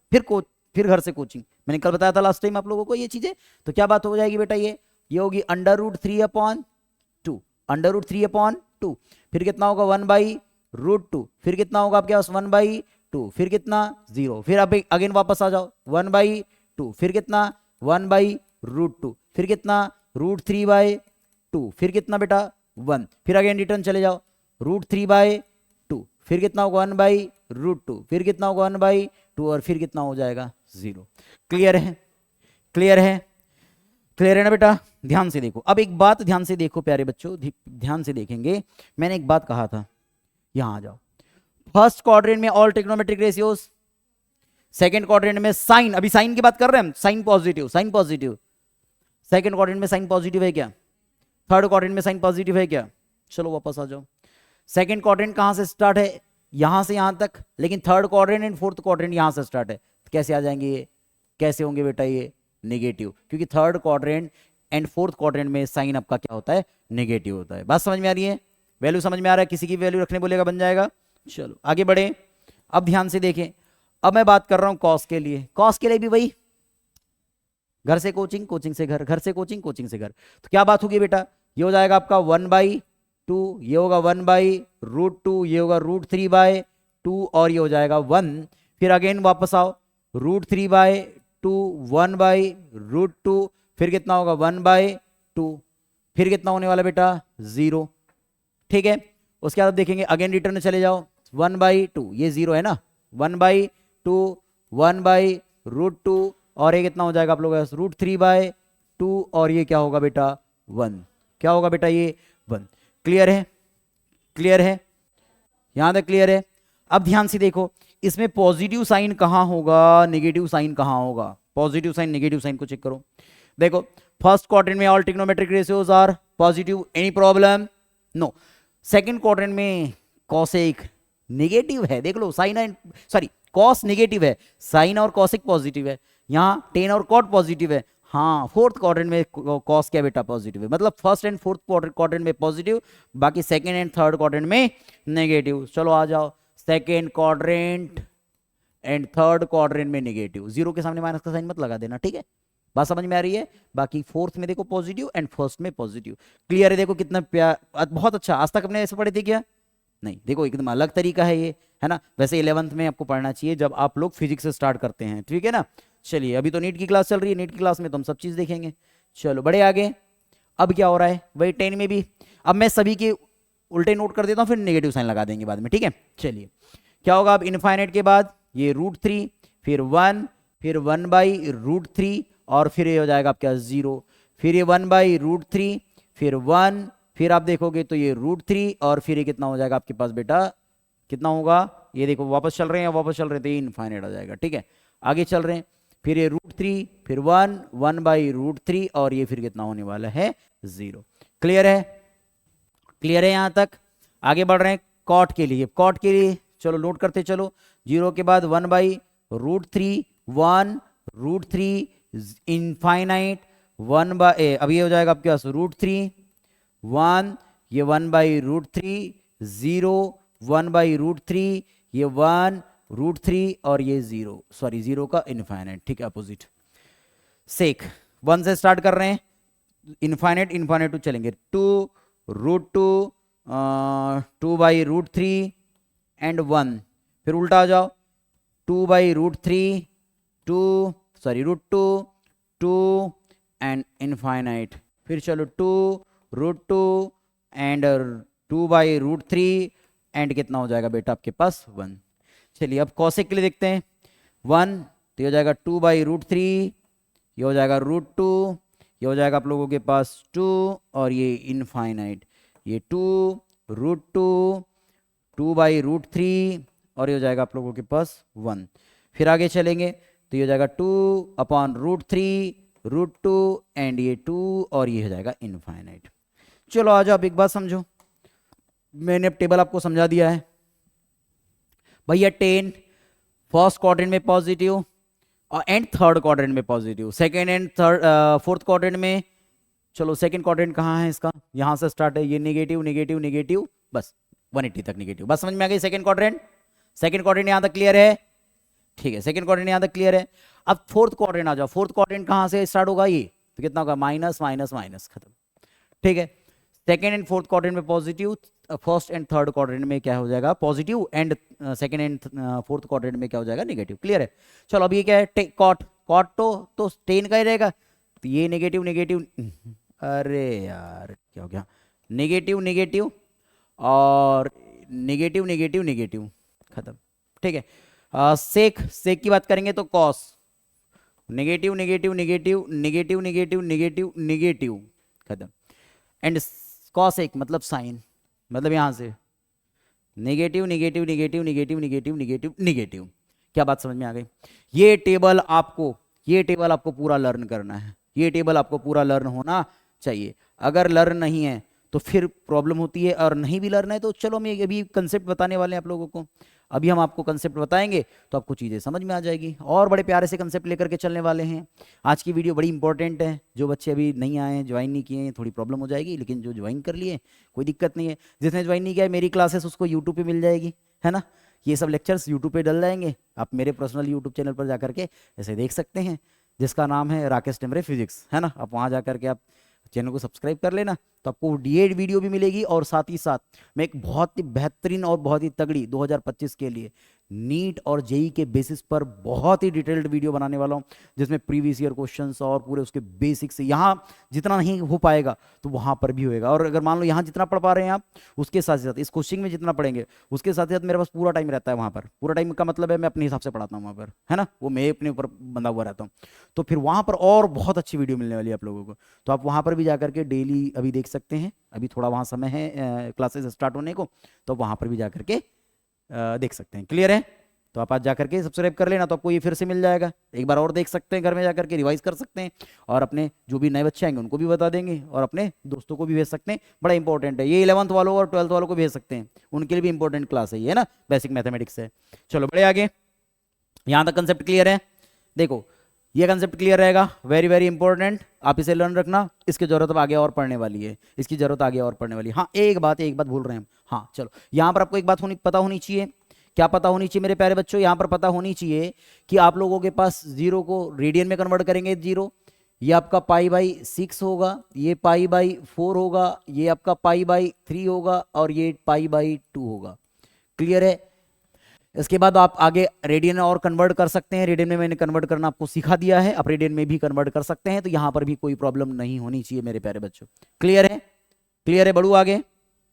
फिर घर से कोचिंग। मैंने कल बताया था लास्ट टाइम आप लोगों को ये चीजें, तो क्या बात हो जाएगी बेटा? ये होगी √3/2, √3/2, फिर कितना होगा? 1/√2, फिर कितना होगा आपके पास? 1/2, फिर कितना? 0, फिर आप अगेन वापस आ जाओ, 1/2, फिर कितना? 1/√2, फिर कितना? √3/2, फिर कितना बेटा? 1, फिर अगेन रिटर्न चले जाओ, √3/2, फिर कितना होगा? 1/√2, फिर कितना होगा? 1/2, और फिर कितना हो जाएगा? 0। क्लियर है? क्लियर है? क्लियर है ना बेटा? ध्यान से देखो, अब एक बात ध्यान से देखो प्यारे बच्चों, ध्यान से देखेंगे। मैंने एक बात कहा था, यहां आ जाओ। फर्स्ट क्वाड्रेंट में all trigonometric ratios, second quadrant में साइन, अभी साइन की बात कर रहे हैं हम, sine positive, sine positive. Second quadrant में साइन पॉजिटिव है क्या? थर्ड क्वाड्रेंट में साइन पॉजिटिव है क्या? चलो वापस आ जाओ। सेकंड क्वाड्रेंट कहां से स्टार्ट है? यहां से यहां तक, लेकिन third quadrant and fourth quadrant यहां से स्टार्ट है। कैसे आ जाएंगे ये? कैसे होंगे बेटा ये? नेगेटिव, क्योंकि third quadrant and fourth quadrant में साइन आपका क्या होता है? नेगेटिव होता है। बात समझ में आ रही है? वैल्यू समझ में आ रहा है? किसी की वैल्यू रखने बोलेगा बन जाएगा। चलो आगे बढ़े। अब ध्यान से देखें, अब मैं बात कर रहा हूं कॉस के लिए। कॉस के लिए भी वही, घर से कोचिंग, कोचिंग से घर, घर से कोचिंग, कोचिंग से घर। तो क्या बात होगी बेटा? ये हो जाएगा आपका 1/2, ये होगा 1/√2, ये होगा √3/2, और ये हो जाएगा 1। फिर अगेन वापस आओ, √3/2, 1/√2, फिर कितना होगा? 1/2, फिर कितना होने वाला बेटा? 0। ठीक है, उसके बाद देखेंगे, अगेन रिटर्न चले जाओ, 1/2, ये 0 है ना, 1/2, 1/√2, और ये कितना हो जाएगा आप लोगों का? √3/2, और ये क्या होगा बेटा? 1। क्या होगा बेटा? ये 1। क्लियर है? क्लियर है? यहां तक क्लियर है? अब ध्यान से देखो, इसमें पॉजिटिव साइन कहां होगा, नेगेटिव साइन कहां होगा? पॉजिटिव साइन, नेगेटिव साइन को चेक करो। देखो फर्स्ट क्वाड्रेंट में all trigonometric ratios are positive, any problem? No. Second quadrant में कॉसेक नेगेटिव है, देख लो, sine and sorry cos negative है, साइन और कॉसेक पॉजिटिव है, यहाँ टेन और कॉट पॉजिटिव है। हाँ, फोर्थ क्वाड्रेंट में कॉस क्या बेटा पॉजिटिव है, मतलब फर्स्ट एंड फोर्थ क्वाड्रेंट में पॉजिटिव, बाकी सेकंड एंड थर्ड क्वाड्रेंट में नेगेटिव। चलो आ जाओ, second quadrant and third quadrant में नेगेटिव, जीरो के सामने माइनस का साइन मत लगा देना, ठीक है, बात समझ में आ रही है? बाकी फोर्थ में देखो पॉजिटिव एंड फर्स्ट में पॉजिटिव। क्लियर है? देखो कितना प्यार, बहुत अच्छा। आज तक अपने ऐसे पढ़े थे क्या? नहीं, देखो एकदम अलग तरीका है ये, है ना। वैसे 11th में आपको पढ़ना चाहिए जब आप लोग फिजिक्स से स्टार्ट करते हैं, ठीक है ना। चलिए, अभी तो नीट की क्लास चल रही है, नीट की क्लास में तो हम सब चीज देखेंगे। चलो बड़े आगे, अब क्या हो रहा है वही 10 में भी। अब मैं सभी के उल्टे नोट कर देता हूँ, फिर नेगेटिव साइन लगा देंगे बाद में, ठीक है। चलिए क्या होगा अब इनफाइनाइट के बाद, ये √3, फिर 1, फिर 1/√3, और फिर ये हो जाएगा आपका 0, फिर ये 1/√3, फिर 1, फिर आप देखोगे तो ये √3, और फिर ये कितना हो जाएगा आपके पास बेटा, कितना होगा, ये देखो वापस चल रहे हैं, वापस चल रहे हैं तो ये इनफाइनाइट आ जाएगा, ठीक है। आगे चल रहे हैं, फिर ये √3, फिर 1, 1/√3, और ये फिर कितना होने वाला है 0। क्लियर है? क्लियर है यहाँ तक? आगे बढ़ रहे हैं कॉट के लिए। कॉट के लिए चलो नोट करते चलो, 0 के बाद 1/√3, 1√3, इनफाइनाइट, अब ये हो जाएगा आपके पास √3, 1, ये 1/√3, 0, 1/√3, ये 1√3, और ये 0, सॉरी 0 का इनफाइनाइट, ठीक है, अपोजिट। सेक 1 से स्टार्ट कर रहे हैं, इनफाइनाइट इनफाइनाइट टू चलेंगे, 2√2, 2/√3 एंड 1, फिर उल्टा आ जाओ, 2/√3, 2 सॉरी √2, 2 एंड इनफाइनाइट, फिर चलो 2√2 एंड 2/√3 एंड कितना हो जाएगा बेटा आपके पास 1। चलिए अब कॉसेक के लिए देखते हैं, 1 तो ये हो जाएगा 2/√3, ये हो जाएगा √2, ये हो जाएगा आप लोगों के पास 2, और ये इनफाइनाइट, ये 2√2, 2/√3, और ये हो जाएगा आप लोगों के पास 1। फिर आगे चलेंगे तो ये हो जाएगा 2/√3, √2 एंड ये 2, और ये हो जाएगा इनफाइनाइट। चलो आ जाओ, अब एक बात समझो, मैंने अब टेबल आपको समझा दिया है भैया। 10 फर्स्ट क्वाड्रेंट में पॉजिटिव एंड थर्ड क्वाड्रेंट में positive, second and fourth quadrant में, चलो सेकेंड क्वाड्रेंट कहाँ है इसका, यहां से स्टार्ट है, ये नेगेटिव नेगेटिव नेगेटिव, बस 180 तक नेगेटिव, बस समझ में आ गई। सेकेंड क्वाड्रेंट यहां तक क्लियर है, ठीक है, सेकेंड क्वाड्रेंट यहां तक क्लियर है। अब फोर्थ क्वाड्रेंट आ जाओ, फोर्थ क्वाड्रेंट कहां से स्टार्ट होगा, ये तो कितना होगा, माइनस माइनस माइनस, खत्म, ठीक है। सेकेंड एंड फोर्थ क्वाड्रेंट में positive, first and third quadrant में क्या हो जाएगा positive, and second and fourth quadrant में क्या हो जाएगा नेगेटिव। क्लियर है? चलो अब ये क्या है, कॉट तो 10 का ही रहेगा, तो ये नेगेटिव नेगेटिव, अरे यार क्या हो गया, नेगेटिव नेगेटिव और नेगेटिव नेगेटिव नेगेटिव, खत्म, ठीक है। सेक की बात करेंगे तो cos, negative negative negative negative negative negative negative, खत्म। एंड कॉसेक मतलब साइन, मतलब यहां से negative negative negative negative negative negative negative. क्या बात समझ में आ गई? ये टेबल आपको पूरा लर्न करना है, ये टेबल आपको पूरा लर्न होना चाहिए। अगर लर्न नहीं है तो फिर प्रॉब्लम होती है, और नहीं भी लर्न है तो चलो मैं अभी कंसेप्ट बताने वाले हैं आप लोगों को, अभी हम आपको कंसेप्ट बताएंगे तो आपको चीज़ें समझ में आ जाएगी, और बड़े प्यारे से कंसेप्ट लेकर के चलने वाले हैं। आज की वीडियो बड़ी इंपॉर्टेंट है, जो बच्चे अभी नहीं आए हैं, ज्वाइन नहीं किए हैं, थोड़ी प्रॉब्लम हो जाएगी, लेकिन जो ज्वाइन कर लिए कोई दिक्कत नहीं है। जिसने ज्वाइन नहीं किया है, मेरी क्लासेस उसको यूट्यूब पर मिल जाएगी, है ना, ये सब लेक्चर्स यूट्यूब पे डल जाएंगे, आप मेरे पर्सनल यूट्यूब चैनल पर जाकर के ऐसे देख सकते हैं, जिसका नाम है राकेश टिमरे फिजिक्स, है ना। आप वहाँ जाकर के आप चैनल को सब्सक्राइब कर लेना, तो आपको डीएड वीडियो भी मिलेगी, और साथ ही साथ मैं एक बहुत ही बेहतरीन और बहुत ही तगड़ी 2025 के लिए नीट और जेई के बेसिस पर बहुत ही डिटेल्ड वीडियो बनाने वाला हूं, जिसमें प्रीवियस ईयर क्वेश्चंस और पूरे उसके बेसिक्स, यहाँ जितना नहीं हो पाएगा तो वहाँ पर भी होएगा। और अगर मान लो यहाँ जितना पढ़ पा रहे हैं आप, उसके साथ साथ इस कोचिंग में जितना पढ़ेंगे उसके साथ साथ मेरे पास पूरा टाइम रहता है वहाँ पर। पूरा टाइम का मतलब है मैं अपने हिसाब से पढ़ाता हूँ वहाँ पर, है ना, वो मैं अपने ऊपर बंधा हुआ रहता हूँ, तो फिर वहाँ पर और बहुत अच्छी वीडियो मिलने वाली है आप लोगों को। तो आप वहाँ पर भी जाकर के डेली अभी देख सकते हैं, अभी थोड़ा वहाँ समय है क्लासेस स्टार्ट होने को, तो वहाँ पर भी जाकर के देख सकते हैं। क्लियर है? तो आप आज जाकर के सब्सक्राइब कर लेना, तो आपको ये फिर से मिल जाएगा। एक बार और देख सकते हैं, घर में जाकर के रिवाइज कर सकते हैं, और अपने जो भी नए बच्चे आएंगे उनको भी बता देंगे, और अपने दोस्तों को भी भेज सकते हैं। बड़ा इंपॉर्टेंट है ये, 11th वालों और 12th वालों को भेज सकते हैं, उनके लिए भी इंपॉर्टेंट क्लास है ये, है ना, बेसिक मैथमेटिक्स है। चलो बड़े आगे, यहाँ तक कंसेप्ट क्लियर है। देखो ये कंसेप्ट क्लियर रहेगा, वेरी वेरी इंपॉर्टेंट, आप इसे लर्न रखना। इसकी जरूरत अब आगे और पढ़ने वाली है, इसकी जरूरत आगे और पढ़ने वाली है। हाँ एक बात भूल रहे हैं हम। हाँ चलो, यहाँ पर आपको एक बात पता होनी चाहिए। क्या पता होनी चाहिए मेरे प्यारे बच्चों? यहाँ पर पता होनी चाहिए कि आप लोगों के पास जीरो को रेडियन में कन्वर्ट करेंगे, जीरो ये आपका π/6 होगा, ये π/4 होगा, ये आपका π/3 होगा, और ये π/2 होगा। क्लियर है? इसके बाद आप आगे रेडियन और कन्वर्ट कर सकते हैं, रेडियन में मैंने कन्वर्ट करना आपको सिखा दिया है, आप रेडियन में भी कन्वर्ट कर सकते हैं, तो यहां पर भी कोई प्रॉब्लम नहीं होनी चाहिए मेरे प्यारे बच्चों। क्लियर है? क्लियर है? बढ़ू आगे,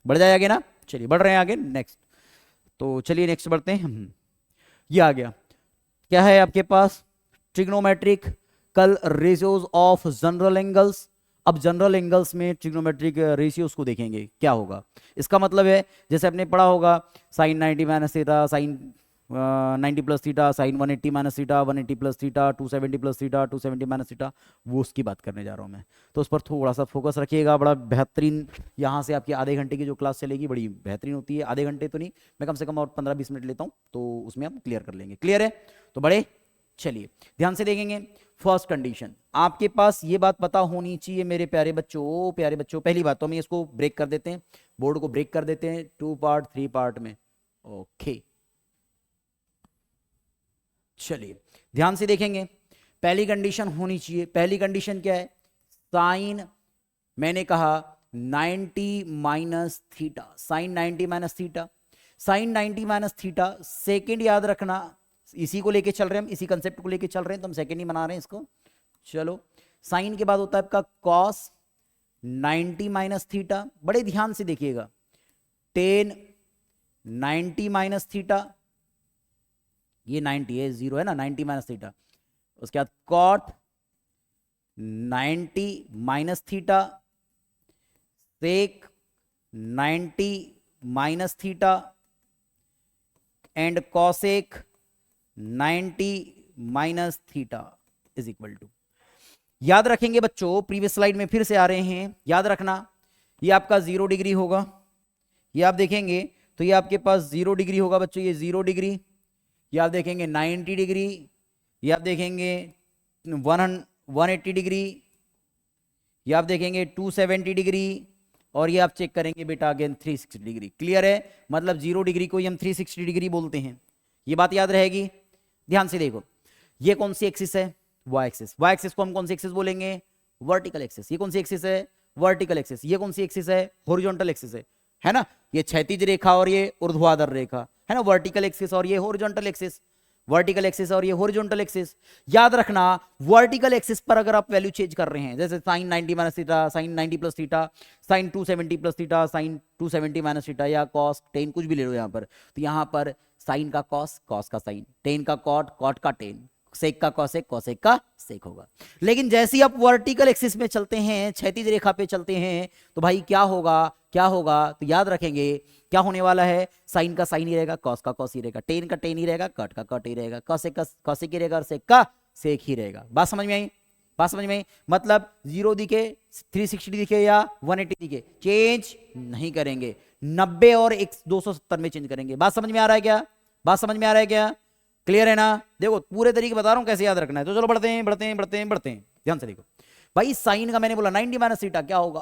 बढ़ जाए आगे ना। चलिए बढ़ रहे हैं आगे, नेक्स्ट। तो चलिए नेक्स्ट बढ़ते हैं। ये आ गया, क्या है आपके पास? ट्रिग्नोमेट्रिक कल रेशियोज ऑफ जनरल एंगल्स। अब जनरल एंगल्स में ट्रिग्नोमेट्रिक रेशियोज को देखेंगे क्या होगा। इसका मतलब है जैसे आपने पढ़ा होगा sine 90 minus theta, sine 90 plus theta, sine 180 minus theta, 180 plus theta, 270 plus theta, 270 minus theta, वो उसकी बात करने जा रहा हूँ मैं। तो उस पर थोड़ा सा फोकस रखिएगा। बड़ा बेहतरीन, यहाँ से आपकी आधे घंटे की जो क्लास चलेगी बड़ी बेहतरीन होती है। आधे घंटे तो नहीं, मैं कम से कम और 15-20 मिनट लेता हूँ, तो उसमें हम क्लियर कर लेंगे। क्लियर है? तो बड़े चलिए ध्यान से देखेंगे। फर्स्ट कंडीशन, आपके पास ये बात पता होनी चाहिए मेरे प्यारे बच्चों, प्यारे बच्चों, पहली बात तो हम इसको ब्रेक कर देते हैं, बोर्ड को ब्रेक कर देते हैं 2 पार्ट 3 पार्ट में। ओके चलिए ध्यान से देखेंगे। पहली कंडीशन होनी चाहिए, पहली कंडीशन क्या है? साइन, मैंने कहा 90 minus theta, sine 90 minus theta, sine 90 minus theta. Second याद रखना, इसी को लेके चल रहे हैं हम, इसी कंसेप्ट को लेके चल रहे हैं, तो हम सेकेंड ही बना रहे हैं इसको। चलो साइन के बाद होता है आपका कॉस 90 माइनस थीटा। बड़े ध्यान से देखिएगा, टेन 90 माइनस थीटा, ये 90 है, जीरो है ना, 90 माइनस थीटा। उसके बाद cot 90 minus theta, sec 90 minus theta, and cosec 90 minus theta is equal to. याद रखेंगे बच्चों, प्रीवियस स्लाइड में फिर से आ रहे हैं, याद रखना ये आपका 0 डिग्री होगा, ये आप देखेंगे तो ये आपके पास 0 डिग्री होगा बच्चों, ये 0 डिग्री। ये आप देखेंगे 90 डिग्री, ये आप देखेंगे 180 डिग्री, ये आप देखेंगे 270 डिग्री, और ये आप चेक करेंगे बेटा अगेन 360 डिग्री। क्लियर है? मतलब 0 डिग्री को ही हम 360 डिग्री बोलते हैं, ये बात याद रहेगी। ध्यान से देखो, ये कौन सी एक्सिस है? Y axis. वाई एक्सिस को हम कौन सी एक्सिस बोलेंगे? Vertical axis. ये कौन सी एक्सिस है? Vertical axis. ये कौन सी एक्सिस है? हॉरिजॉन्टल एक्सिस है ना। ये क्षैतिज रेखा और ये ऊर्ध्वाधर रेखा है ना, वर्टिकल एक्सिस और ये हॉरिजॉन्टल एक्सिस, वर्टिकल एक्सिस और ये हॉरिजॉन्टल एक्सिस। याद रखना वर्टिकल एक्सिस पर अगर आप वैल्यू चेंज कर रहे हैं, जैसे sine 90 minus theta, sine 90 plus theta, sine 270 plus theta, sine 270 minus theta, या कॉस टेन, कुछ भी ले लो यहाँ पर, तो यहाँ पर साइन का कॉस, कॉस का साइन, टेन का कॉट, कॉट का टेन, सेक का कॉसेक, कॉसेक का सेक होगा। लेकिन जैसे ही आप वर्टिकल एक्सिस में चलते हैं, क्षैतिज रेखा पे चलते हैं, तो भाई क्या होगा? क्या होगा? तो याद रखेंगे क्या होने वाला है? साइन का साइन ही रहेगा, कॉस का कॉस ही रहेगा, टेन का टेन ही रहेगा, कट का कट ही रहेगा, कॉसेक का कॉसेक ही रहेगा, और सेक का सेक ही रहेगा। बात समझ में आई? बात समझ में आई? मतलब 0 दिखे, 360 दिखे या 180 दिखे, चेंज नहीं करेंगे, 90 और 270 में चेंज करेंगे। बात समझ में आ रहा है क्या? बात समझ में आ रहा है क्या? क्लियर है ना? देखो पूरे तरीके बता रहा हूं कैसे याद रखना है। तो चलो बढ़ते हैं बढ़ते हैं बढ़ते हैं बढ़ते हैं, ध्यान से देखो भाई। साइन का मैंने बोला 90 माइनस थीटा, क्या होगा?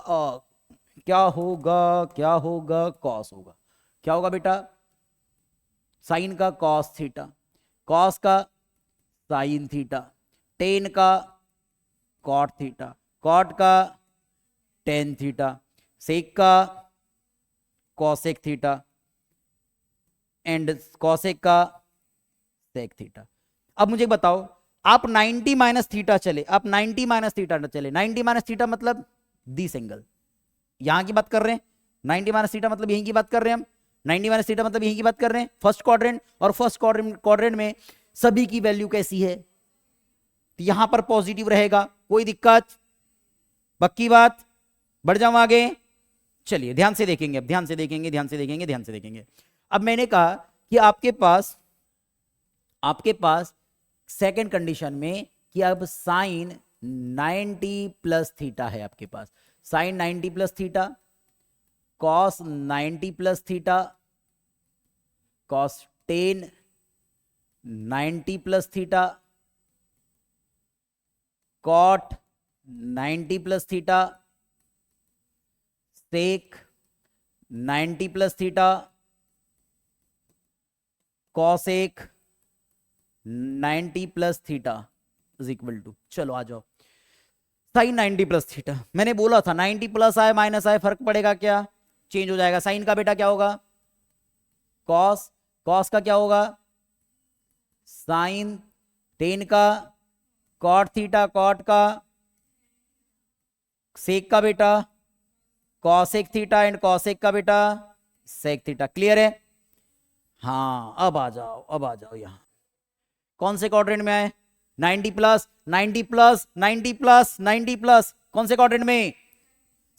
क्या होगा? क्या होगा? कॉस होगा। क्या होगा बेटा? साइन का कॉस थीटा, कॉस का साइन थीटा, टेन का कॉट थीटा, कॉट का टेन थीटा, सेक का कॉसेक थीटा, एंड कॉसेक का सेक थीटा। अब मुझे बताओ, आप 90 माइनस थीटा चले, आप 90 माइनस थीटा चले, 90 माइनस थीटा मतलब दिस एंगल, यहां की बात कर रहे हैं। 90 माइनस थीटा मतलब यहीं की बात कर रहे हैं हम, 90 माइनस थीटा मतलब यहीं की बात कर रहे हैं, फर्स्ट क्वाड्रेंट। और फर्स्ट क्वाड्रेंट में सभी की वैल्यू कैसी है? तो यहां पर पॉजिटिव रहेगा, कोई दिक्कत? पक्की बात? बढ़ जाऊं आगे? चलिए ध्यान से देखेंगे, अब ध्यान से देखेंगे, ध्यान से देखेंगे, ध्यान से देखेंगे। अब मैंने कहा कि आपके पास आपके पास सेकंड कंडीशन में कि अब साइन 90 प्लस थीटा है आपके पास, sine 90 plus theta, cos 90 plus theta, cos tan 90 plus theta, cot 90 plus theta, sec 90 plus theta, cosec 90 plus theta is equal to, चलो आ जाओ, साइन 90 प्लस थीटा। मैंने बोला था 90 प्लस आए माइनस आए फर्क पड़ेगा क्या, चेंज हो जाएगा। साइन का बेटा क्या होगा, कॉस, कॉस का क्या होगा, साइन, टेन का कॉट थीटा, कॉट का, सेक का बेटा कॉसेक थीटा एंड कॉसेक का बेटा सेक थीटा। क्लियर है? हाँ अब आ जाओ, अब आ जाओ यहां कौन से क्वाड्रेंट में आए, 90 प्लस 90 प्लस 90 प्लस 90 प्लस, कौन से क्वाड्रेंट में,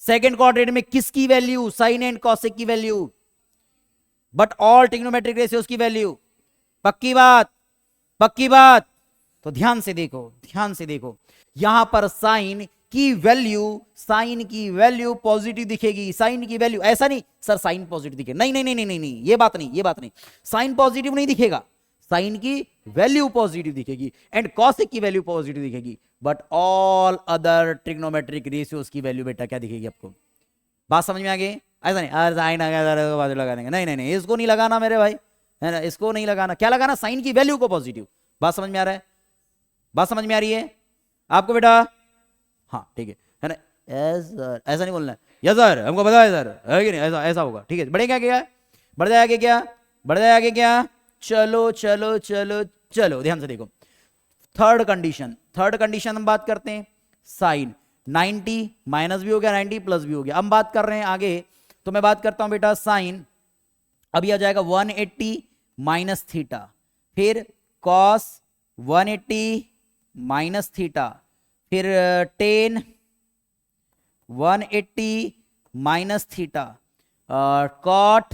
सेकंड क्वाड्रेंट में। किसकी वैल्यू, साइन एंड कॉसेक की value, but all trigonometric ratios की वैल्यू। पक्की बात, पक्की बात। तो ध्यान से देखो, ध्यान से देखो, यहां पर साइन की वैल्यू, साइन की वैल्यू पॉजिटिव दिखेगी, साइन की वैल्यू, ऐसा नहीं सर साइन पॉजिटिव दिखे, नहीं नहीं नहीं नहीं नहीं, ये बात नहीं, ये बात नहीं, साइन पॉजिटिव नहीं दिखेगा, साइन की वैल्यू पॉजिटिव दिखेगी एंड कॉसेक की वैल्यू पॉजिटिव दिखेगी, but all other trigonometric ratios की वैल्यू बेटा क्या दिखेगी आपको। बात समझ में आ गई? ऐसा नहीं अरे साइन आ गया बाजू लगा देंगे, नहीं नहीं नहीं, इसको नहीं लगाना मेरे भाई, है ना, इसको नहीं लगाना। क्या लगाना, साइन की वैल्यू को पॉजिटिव। बात समझ में आ रहा है, बात समझ में आ रही है आपको बेटा? हाँ ठीक है ना, ऐसा नहीं बोलना है यस सर हमको पता है सर, है कि नहीं, ऐसा ऐसा होगा, ठीक है। बढ़े क्या, बढ़ जाएगा क्या, बढ़ जाएगा क्या, चलो चलो चलो चलो ध्यान से देखो। थर्ड कंडीशन, थर्ड कंडीशन हम बात करते हैं, साइन 90 माइनस भी हो गया 90 प्लस भी हो गया। हम बात कर रहे हैं आगे, तो मैं बात करता हूं बेटा साइन, अभी आ जाएगा 180 माइनस थीटा, फिर कॉस 180 माइनस थीटा, फिर tan 180 minus theta, cot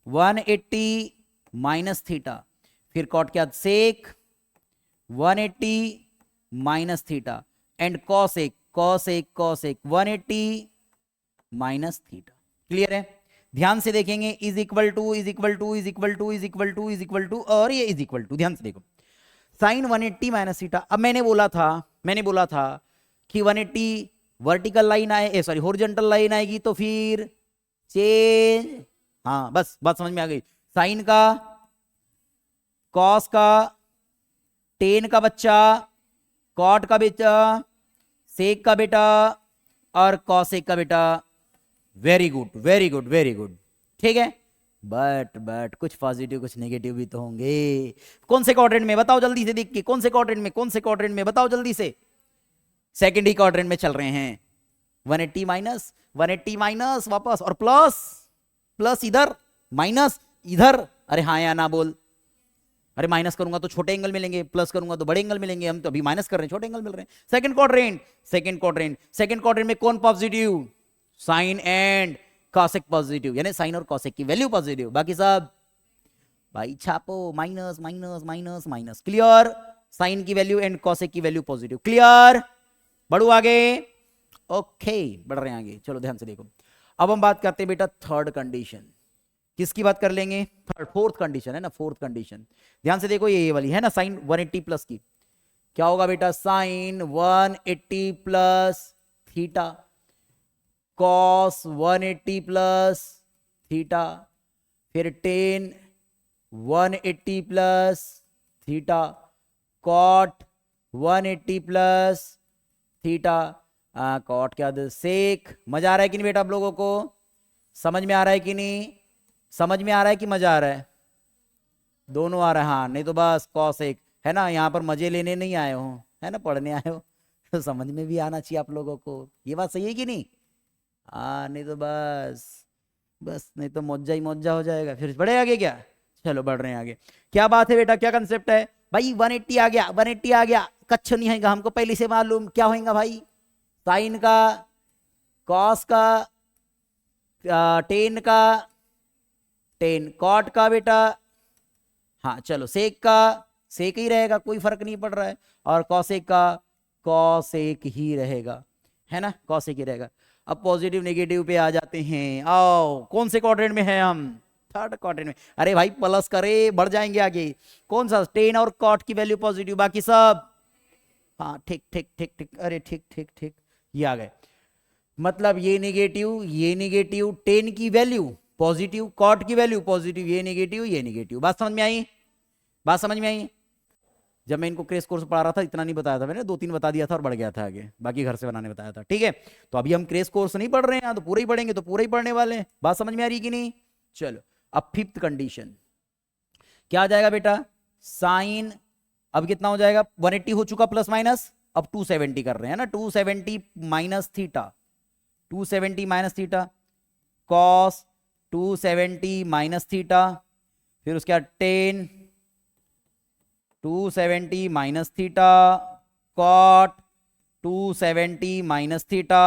180 minus theta, फिर कॉट के बाद sec 180 minus theta and cosec cosec cosec 180 minus theta. Clear है? ध्यान से देखेंगे, is equal to is equal to is equal to is equal to is equal to और ये is equal to. ध्यान से देखो, साइन 180 माइनस थीटा। अब मैंने बोला था कि 180 वर्टिकल लाइन आए, सॉरी हॉरिजॉन्टल लाइन आएगी तो फिर चेंज, हाँ बस बात समझ में आ गई। साइन का, कॉस का, टेन का बच्चा, कॉट का बेटा, सेक का बेटा और कॉसेक का बेटा। Very good very good very good, ठीक है। बट कुछ पॉजिटिव कुछ नेगेटिव भी तो होंगे। कौन से क्वाड्रेंट में बताओ जल्दी से देख के, कौन से क्वाड्रेंट में, कौन से क्वाड्रेंट में बताओ जल्दी से। सेकेंड ही क्वाड्रेंट में चल रहे हैं। 180 माइनस 180 माइनस वापस और प्लस, प्लस इधर माइनस इधर, अरे हाँ या ना बोल। अरे माइनस करूंगा तो छोटे एंगल मिलेंगे, प्लस करूंगा तो बड़े एंगल मिलेंगे, हम तो अभी माइनस कर रहे हैं छोटे एंगल मिल रहे हैं। Second quadrant, second quadrant, second quadrant में कौन positive, sine and cosec positive, यानी साइन और कॉसेक की वैल्यू पॉजिटिव, बाकी सब भाई छापो minus minus minus minus. Clear? Sine की वैल्यू एंड कॉसेक की वैल्यू पॉजिटिव। क्लियर? बढ़ू आगे? ओके बढ़ रहे हैं आगे, चलो ध्यान से देखो। अब हम बात करते हैं बेटा थर्ड कंडीशन। किसकी बात कर लेंगे? थर्ड, फोर्थ कंडीशन है ना, फोर्थ कंडीशन। ध्यान से देखो, ये वाली है ना साइन 180 प्लस की। क्या होगा बेटा, sine 180 plus theta, cos 180 plus theta, फिर tan 180 plus theta, cot 180 plus theta, cot क्या सेक। मजा आ रहा है कि नहीं बेटा आप लोगों को? समझ में आ रहा है कि नहीं? समझ में आ रहा है कि मजा आ रहा है? दोनों आ रहा है, हाँ नहीं तो बस कॉसेक है ना, यहाँ पर मजे लेने नहीं आए हो, है ना, पढ़ने आए हो तो समझ में भी आना चाहिए आप लोगों को। ये बात सही है कि नहीं? नहीं तो बस नहीं तो मौजा ही मौजा हो जाएगा, फिर बढ़े आगे क्या। चलो बढ़ रहे हैं आगे। क्या बात है बेटा, क्या कंसेप्ट है भाई? 180 आ गया, 180 आ गया, कच्छ नहीं होगा, हमको पहले से मालूम क्या होगा भाई। साइन का, कॉस का, टेन का, टेन कॉट का बेटा, हाँ चलो, सेक का सेक ही रहेगा, कोई फर्क नहीं पड़ रहा है, और कॉसेक का कॉसेक ही रहेगा, है ना, कॉसेक ही रहेगा। अब पॉजिटिव नेगेटिव पे आ जाते हैं। आओ, कौन से क्वाड्रेंट में है हम? थर्ड क्वाड्रेंट में। अरे भाई प्लस करे, बढ़ जाएंगे आगे। कौन सा? टेन और कॉट की वैल्यू पॉजिटिव, बाकी सब हाँ ठीक ठीक ठीक ठीक, अरे ठीक ठीक ठीक, ये आ गए। मतलब ये नेगेटिव, टेन की वैल्यू पॉजिटिव, कॉट की वैल्यू पॉजिटिव, ये नेगेटिव। बात समझ में आई? बात समझ में आई? जब मैं इनको क्रेश कोर्स पढ़ा रहा था इतना नहीं बताया था मैंने, 2-3 बता दिया था और बढ़ गया था आगे, बाकी घर से बनाने बताया था, ठीक है। तो अभी हम क्रेश कोर्स नहीं पढ़ रहे हैं, तो पूरा ही पढ़ेंगे, तो पूरा ही पढ़ने वाले हैं। बात समझ में आ रही कि नहीं? चलो, अब फिफ्थ कंडीशन क्या आ जाएगा बेटा? साइन, अब कितना हो जाएगा? 180 हो चुका प्लस माइनस, अब 270 कर रहे हैं ना, 270 minus theta, 270 minus theta, cos 270 minus theta, फिर उसके बाद 10 270 minus theta, cot 270 minus theta,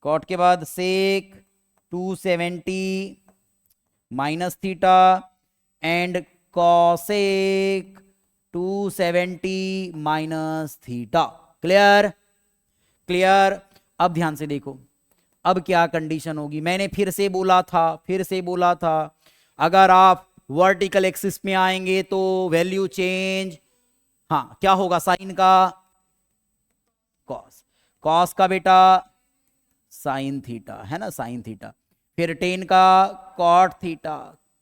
cot के बाद sec 270 minus theta, and cosec 270 minus theta. Clear? Clear? अब ध्यान से देखो, अब क्या कंडीशन होगी। मैंने फिर से बोला था, अगर आप वर्टिकल एक्सिस में आएंगे तो वैल्यू चेंज, हाँ क्या होगा? साइन का कॉस, कॉस का बेटा साइन थीटा, है ना, साइन थीटा, फिर टेन का कॉट थीटा,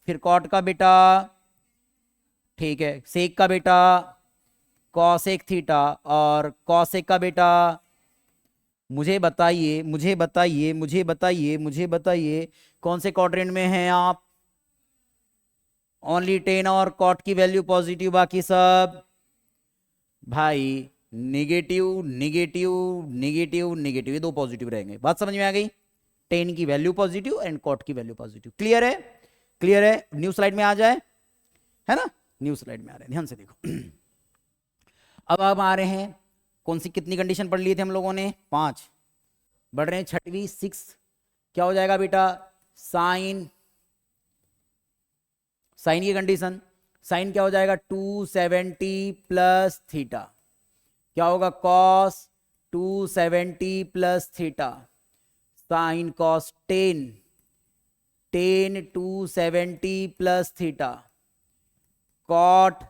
फिर कॉट का बेटा, ठीक है, सेक का बेटा कॉसेक थीटा, और कॉसेक का बेटा, मुझे बताइए कौन से क्वाड्रेंट में हैं आप? ओनली टेन और कॉट की वैल्यू पॉजिटिव, बाकी सब भाई नेगेटिव, ये दो पॉजिटिव रहेंगे। बात समझ में आ गई? टेन की वैल्यू पॉजिटिव एंड कॉट की वैल्यू पॉजिटिव। क्लियर है? क्लियर है? न्यू स्लाइड में आ जाए, है ना, न्यू स्लाइड में आ रहे हैं, ध्यान से देखो। अब हम आ रहे हैं, कौन सी कितनी कंडीशन पढ़ लिए थे हम लोगों ने? 5। बढ़ रहे हैं छठवीं, 6। क्या हो जाएगा बेटा? साइन की कंडीशन, साइन क्या हो जाएगा? 270 प्लस थीटा, क्या होगा? Cos 270 plus theta, sine cos 10 270 plus theta, cot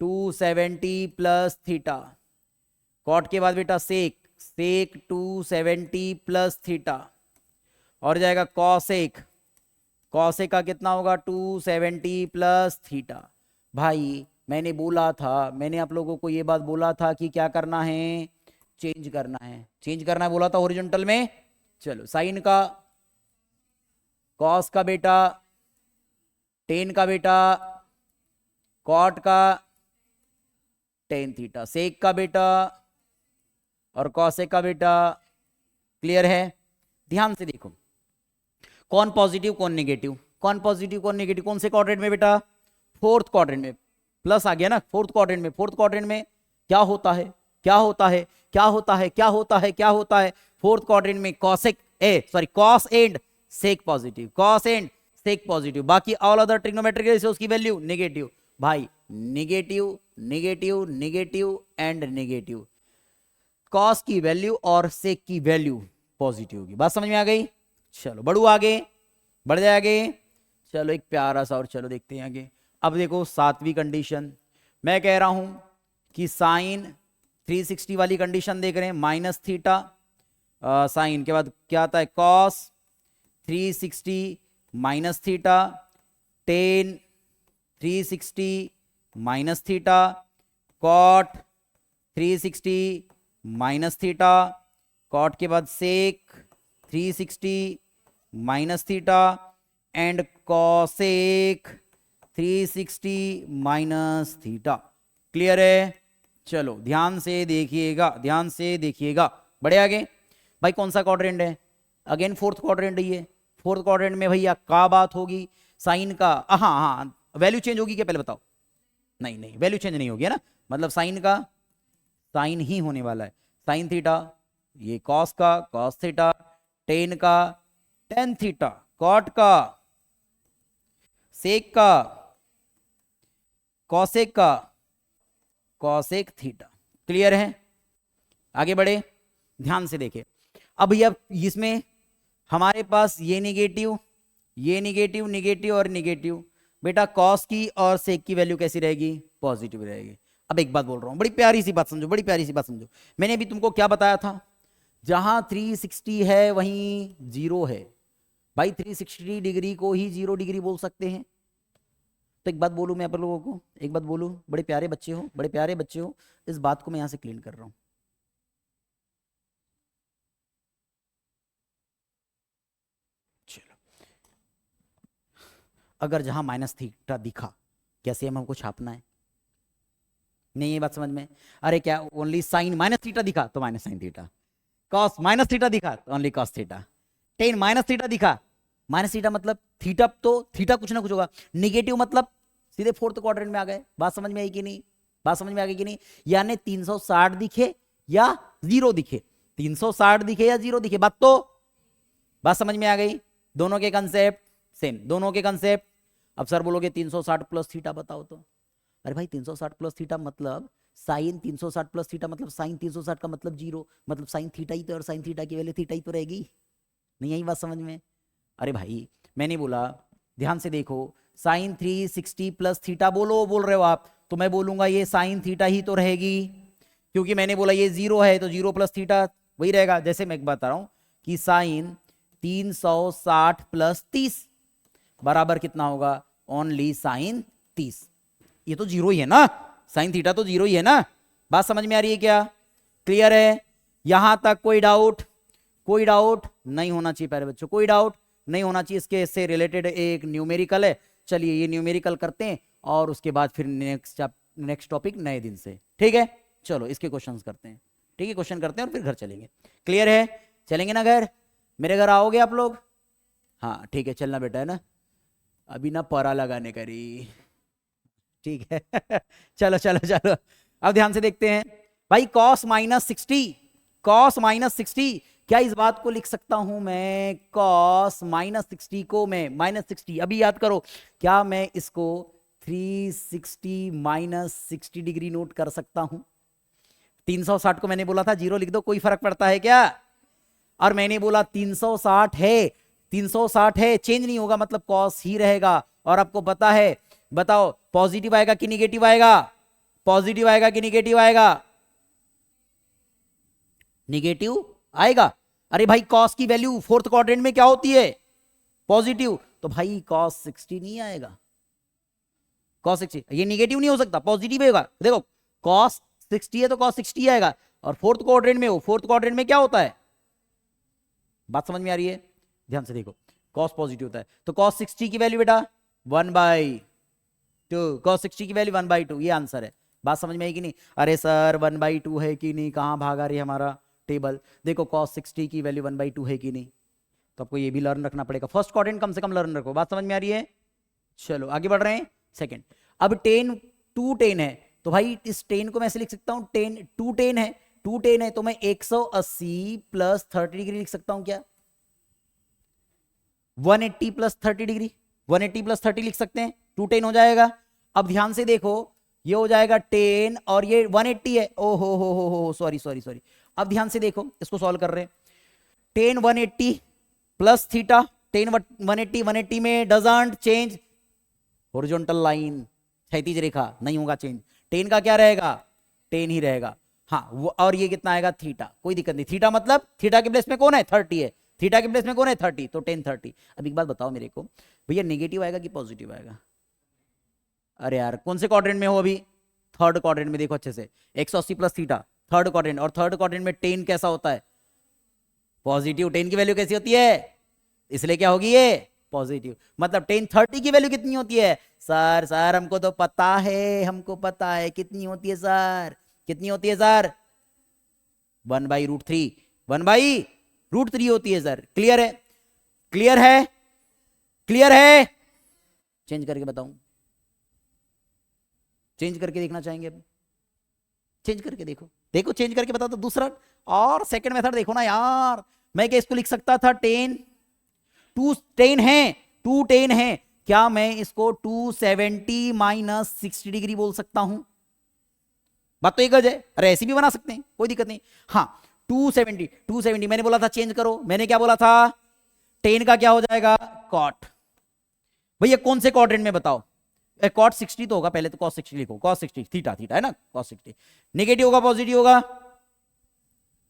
270 plus theta, cot के बाद बेटा सेक 270 प्लस थीटा, और जाएगा कॉसेक का कितना होगा? 270 प्लस थीटा। भाई मैंने आप लोगों को ये बात बोला था कि क्या करना है? चेंज करना है बोला था हॉरिजॉन्टल में। चलो, साइन का कॉस का बेटा, टेन का बेटा कॉट का टेन थीटा, सेक का बेटा और कॉसेक का बेटा। क्लियर है? ध्यान से देखो, कौन पॉजिटिव कौन नेगेटिव, कौन से क्वाड्रेंट में बेटा? फोर्थ क्वाड्रेंट में। प्लस आ गया ना, फोर्थ क्वाड्रेंट में क्या होता है? फोर्थ क्वाड्रेंट में कॉस एंड सेक पॉजिटिव, बाकी ऑल अदर ट्रिग्नोमेट्रिक रेशियोज की वैल्यू नेगेटिव। भाई नेगेटिव एंड नेगेटिव, कॉस की वैल्यू और सेक की वैल्यू पॉजिटिव होगी। बात समझ में आ गई? चलो बढ़ो आगे, बढ़ जाए आगे। चलो एक प्यारा सा और चलो देखते हैं आगे। अब देखो 7वीं कंडीशन, मैं कह रहा हूं कि साइन 360 वाली कंडीशन देख रहे हैं, माइनस थीटा, साइन के बाद क्या आता है? Cos 360 minus theta, tan 360 minus theta, cot 360 minus theta, cot के बाद sec 360 minus theta, and cosec 360 minus theta. Clear है? चलो ध्यान से देखिएगा, बढ़े आगे। भाई कौन सा क्वाड्रेंट है? अगेन फोर्थ क्वाड्रेंट ही है। फोर्थ क्वाड्रेंट में भैया क्या बात होगी? साइन का, हाँ वैल्यू चेंज होगी क्या पहले बताओ? नहीं वैल्यू चेंज नहीं होगी, है ना, मतलब साइन का साइन ही होने वाला है। साइन थीटा, ये कॉस का कॉस थीटा, टेन का टेन थीटा, कॉट का सेक का कॉसेक का कॉसेक थीटा। क्लियर है? आगे बढ़े, ध्यान से देखें। अब ये इसमें हमारे पास ये निगेटिव, ये निगेटिव, निगेटिव और निगेटिव। बेटा कॉस की और सेक की वैल्यू कैसी रहेगी? पॉजिटिव रहेगी। अब एक बात बोल रहा हूं, बड़ी प्यारी सी बात समझो, बड़ी प्यारी सी बात समझो। मैंने अभी तुमको क्या बताया था? जहां 360 है वहीं 0 है। भाई 360 डिग्री को ही 0 डिग्री बोल सकते हैं। तो एक बात बोलूं मैं आप लोगों को, एक बात बोलूं, बड़े प्यारे बच्चे हो, बड़े प्यारे बच्चे हो, इस बात को मैं यहां से क्लीन कर रहा हूं। चलो, अगर जहां माइनस थीटा दिखा, कैसे हमको छापना है? नहीं ये बात समझ में? अरे क्या ओनली साइन माइनस थीटा दिखा तो minus sign theta, cos minus theta दिखा तो only cos theta, ten minus theta दिखा, माइनस थीटा मतलब थीटा, तो थीटा कुछ ना कुछ होगा। निगेटिव मतलब सीधे फोर्थ क्वाड्रेंट में आ गए। बात समझ में आई कि नहीं? बात समझ में आ गई कि नहीं? यानी 360 दिखे या 0 दिखे, 360 दिखे या 0 दिखे, बात समझ में आ गई? दोनों के कंसेप्ट सेम, दोनों के कंसेप्ट। अब सर बोलोगे 360 प्लस थीटा बताओ तो। अरे भाई 360 प्लस थीटा मतलब साइन 360 प्लस थीटा मतलब साइन 360 का मतलब 0, मतलब साइन थीटा ही तो, और साइन थीटा की वैल्यू थीटा ही तो रहेगी। नहीं आई बात समझ में? अरे भाई मैंने बोला, ध्यान से देखो, साइन 360 प्लस थीटा बोल रहे हो आप, तो मैं बोलूंगा ये साइन थीटा ही तो रहेगी, क्योंकि मैंने बोला ये 0 है तो 0 प्लस थीटा वही रहेगा। जैसे मैं बता रहा हूं कि साइन 360 प्लस 30 बराबर कितना होगा? Only sine 30। ये तो 0 ही है ना, साइन थीटा तो 0 ही है ना। बात समझ में आ रही है क्या? क्लियर है? यहां तक कोई डाउट? कोई डाउट नहीं होना चाहिए प्यारे बच्चों, कोई डाउट नहीं होना चाहिए। इसके रिलेटेड एक न्यूमेरिकल है, चलिए ये न्यूमेरिकल करते हैं और उसके बाद फिर नेक्स्ट टॉपिक नए दिन से, ठीक है? चलो इसके क्वेश्चंस करते हैं, ठीक है? क्वेश्चन करते हैं और फिर घर चलेंगे। क्लियर है? चलेंगे ना घर? मेरे घर आओगे आप लोग? हाँ ठीक है, चलना बेटा, है ना? अभी ना परा लगाने करी, ठीक है? चलो चलो चलो, अब ध्यान से देखते हैं भाई। कॉस माइनस 60, कॉस माइनस 60, क्या इस बात को लिख सकता हूं मैं? कॉस माइनस 60 को मैं माइनस 60, अभी याद करो, क्या मैं इसको 360 माइनस 60 डिग्री नोट कर सकता हूं? 360 को मैंने बोला था 0 लिख दो, कोई फर्क पड़ता है क्या? और मैंने बोला 360 है, 360 है, चेंज नहीं होगा, मतलब कॉस ही रहेगा। और आपको पता है, बताओ पॉजिटिव आएगा कि निगेटिव आएगा? पॉजिटिव आएगा कि निगेटिव आएगा? निगेटिव आएगा। अरे भाई कॉस की वैल्यू फोर्थ क्वाड्रेंट में क्या होती है? पॉजिटिव। तो भाई कॉस 60 नहीं आएगा, कॉस 60 ये निगेटिव नहीं हो सकता, पॉजिटिव होगा। देखो कॉस 60 है तो कॉस 60 आएगा, और फोर्थ क्वाड्रेंट में हो, फोर्थ क्वाड्रेंट में क्या होता है? बात समझ में आ रही है? ध्यान से देखो, कॉस पॉजिटिव होता है, तो कॉस 60 की वैल्यू बेटा 1/2, कॉस 60 की वैल्यू 1/2, ये आंसर है। बात समझ में आई कि नहीं? अरे सर 1/2 है कि नहीं, कहां भागा रही है हमारा टेबल? देखो cos 60 की वैल्यू 1/2 है कि नहीं, तो आपको ये भी लर्न रखना पड़ेगा। फर्स्ट क्वाड्रेंट कम से कम लर्न रखो। बात समझ में आ रही है? चलो आगे बढ़ रहे हैं। सेकंड, अब टेन 2 10 है, तो भाई इस 10 को मैं ऐसे लिख सकता हूं, 10 2 10 है, 2 10 है तो मैं 180 प्लस 30 डिग्री लिख सकता हूं क्या? 180 प्लस 30 डिग्री, 180 प्लस 30 लिख सकते हैं, 2 10 हो जाएगा। अब ध्यान से देखो, ये हो जाएगा 10 और ये 180 है, ओ हो सॉरी सॉरी सॉरी। अब ध्यान से देखो, इसको सॉल्व कर रहे हैं। 10 180 प्लस थीटा, 10 180 में डजंट चेंज हॉरिजॉन्टल लाइन, क्षैतिज रेखा नहीं होगा चेंज, 10 का क्या रहेगा? 10 ही रहेगा। हाँ और ये कितना आएगा? थीटा, कोई दिक्कत नहीं। थीटा मतलब थीटा के प्लेस में कौन है? 30 है, थीटा के प्लेस में कौन है? 30, तो 10 30। अब एक बात बताओ मेरे को, भैया नेगेटिव आएगा कि पॉजिटिव आएगा? अरे यार कौन से क्वाड्रेंट में हो अभी? थर्ड क्वाड्रेंट में। देखो अच्छे से, 180 प्लस थीटा थर्ड क्वाड्रेंट, और थर्ड क्वाड्रेंट में 10 कैसा होता है? पॉजिटिव। 10 की वैल्यू कैसी होती है? इसलिए क्या होगी ये? पॉजिटिव। मतलब 10 30 की वैल्यू कितनी होती है? सर सर हमको तो पता है, हमको पता है कितनी होती है सर, कितनी होती है सर? 1/√3, 1/√3 होती है सर। क्लियर है? क्लियर है? क्लियर है? चेंज करके बताऊं? चेंज करके देखना चाहेंगे अब? चेंज करके देखो, देखो चेंज करके बता दो। दूसरा और सेकंड मेथड देखो ना यार। मैं क्या इसको लिख सकता था 10 2 10 है, 2 10 है क्या मैं इसको 270 माइनस 60 डिग्री बोल सकता हूं? बात तो एक गज है, अरे ऐसी भी बना सकते हैं, कोई दिक्कत नहीं। हाँ 270 मैंने बोला था चेंज करो, मैंने क्या बोला था, 10 का क्या हो जाएगा कॉट। भैया कौन से क्वाड्रेंट में बताओ, कॉट 60 तो होगा, पहले तो cos 60 लिखो, cos 60 थीटा थीटा है ना, cos 60 नेगेटिव होगा पॉजिटिव होगा,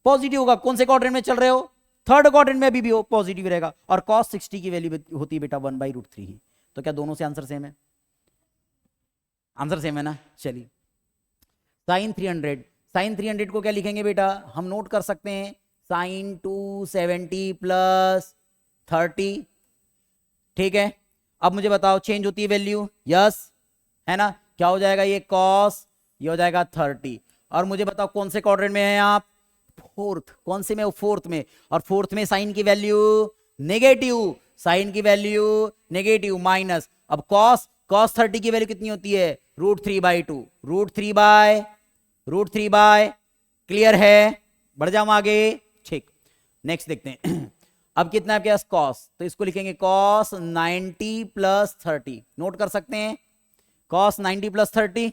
पॉजिटिव होगा। कौन से क्वाड्रेंट में चल रहे हो, थर्ड क्वाड्रेंट में अभी भी हो, पॉजिटिव रहेगा। और cos 60 की वैल्यू होती है बेटा 1/√3 ही। तो क्या दोनों से आंसर सेम है? आंसर सेम है ना। चलिए साइन 300 को क्या लिखेंगे बेटा, हम नोट कर सकते हैं साइन 270 प्लस 30, ठीक है। अब मुझे बताओ चेंज होती है वैल्यू, यस है ना, क्या हो जाएगा ये कॉस, ये हो जाएगा 30। और मुझे बताओ कौन से क्वाड्रेंट में है आप, फोर्थ। कौन से में, फोर्थ में। और फोर्थ में साइन की वैल्यू नेगेटिव, साइन की वैल्यू नेगेटिव माइनस। अब कॉस 30 की वैल्यू कितनी होती है, √3/2, √3/, क्लियर है, बढ़ जाऊं आगे, ठीक। नेक्स्ट देखते हैं अब कितना है आपके पास कॉस, तो इसको लिखेंगे कॉस 90 प्लस 30, नोट कर सकते हैं कॉस 90 प्लस 30।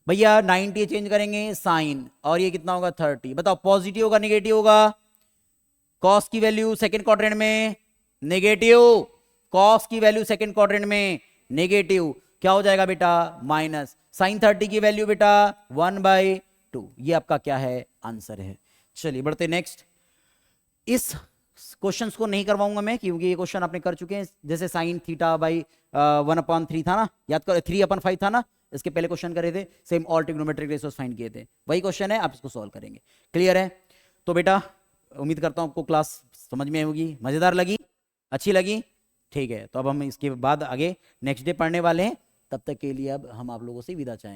भैया 90 चेंज करेंगे साइन, और ये कितना होगा 30। बताओ पॉजिटिव होगा नेगेटिव होगा, कॉस की वैल्यू सेकंड क्वाड्रेंट में नेगेटिव, कॉस की वैल्यू सेकंड क्वाड्रेंट में नेगेटिव, क्या हो जाएगा बेटा माइनस, साइन 30 की वैल्यू बेटा 1/2। ये आपका क्या है आंसर है। चलिए बढ़ते नेक्स्ट। इस क्वेश्चंस को नहीं करवाऊंगा मैं, क्योंकि ये क्वेश्चन आपने कर चुके हैं। जैसे साइन थीटा बाई 1/3 था ना, याद करो 3/5 था ना, इसके पहले क्वेश्चन करे थे, same all trigonometric ratios find किए थे, वही क्वेश्चन है, आप इसको सॉल्व करेंगे। क्लियर है? तो बेटा उम्मीद करता हूं आपको क्लास समझ में आई होगी, मजेदार लगी, अच्छी लगी, ठीक है। तो अब हम इसके बाद आगे नेक्स्ट डे पढ़ने वाले हैं, तब तक के लिए अब हम आप लोगों से विदा चाहेंगे।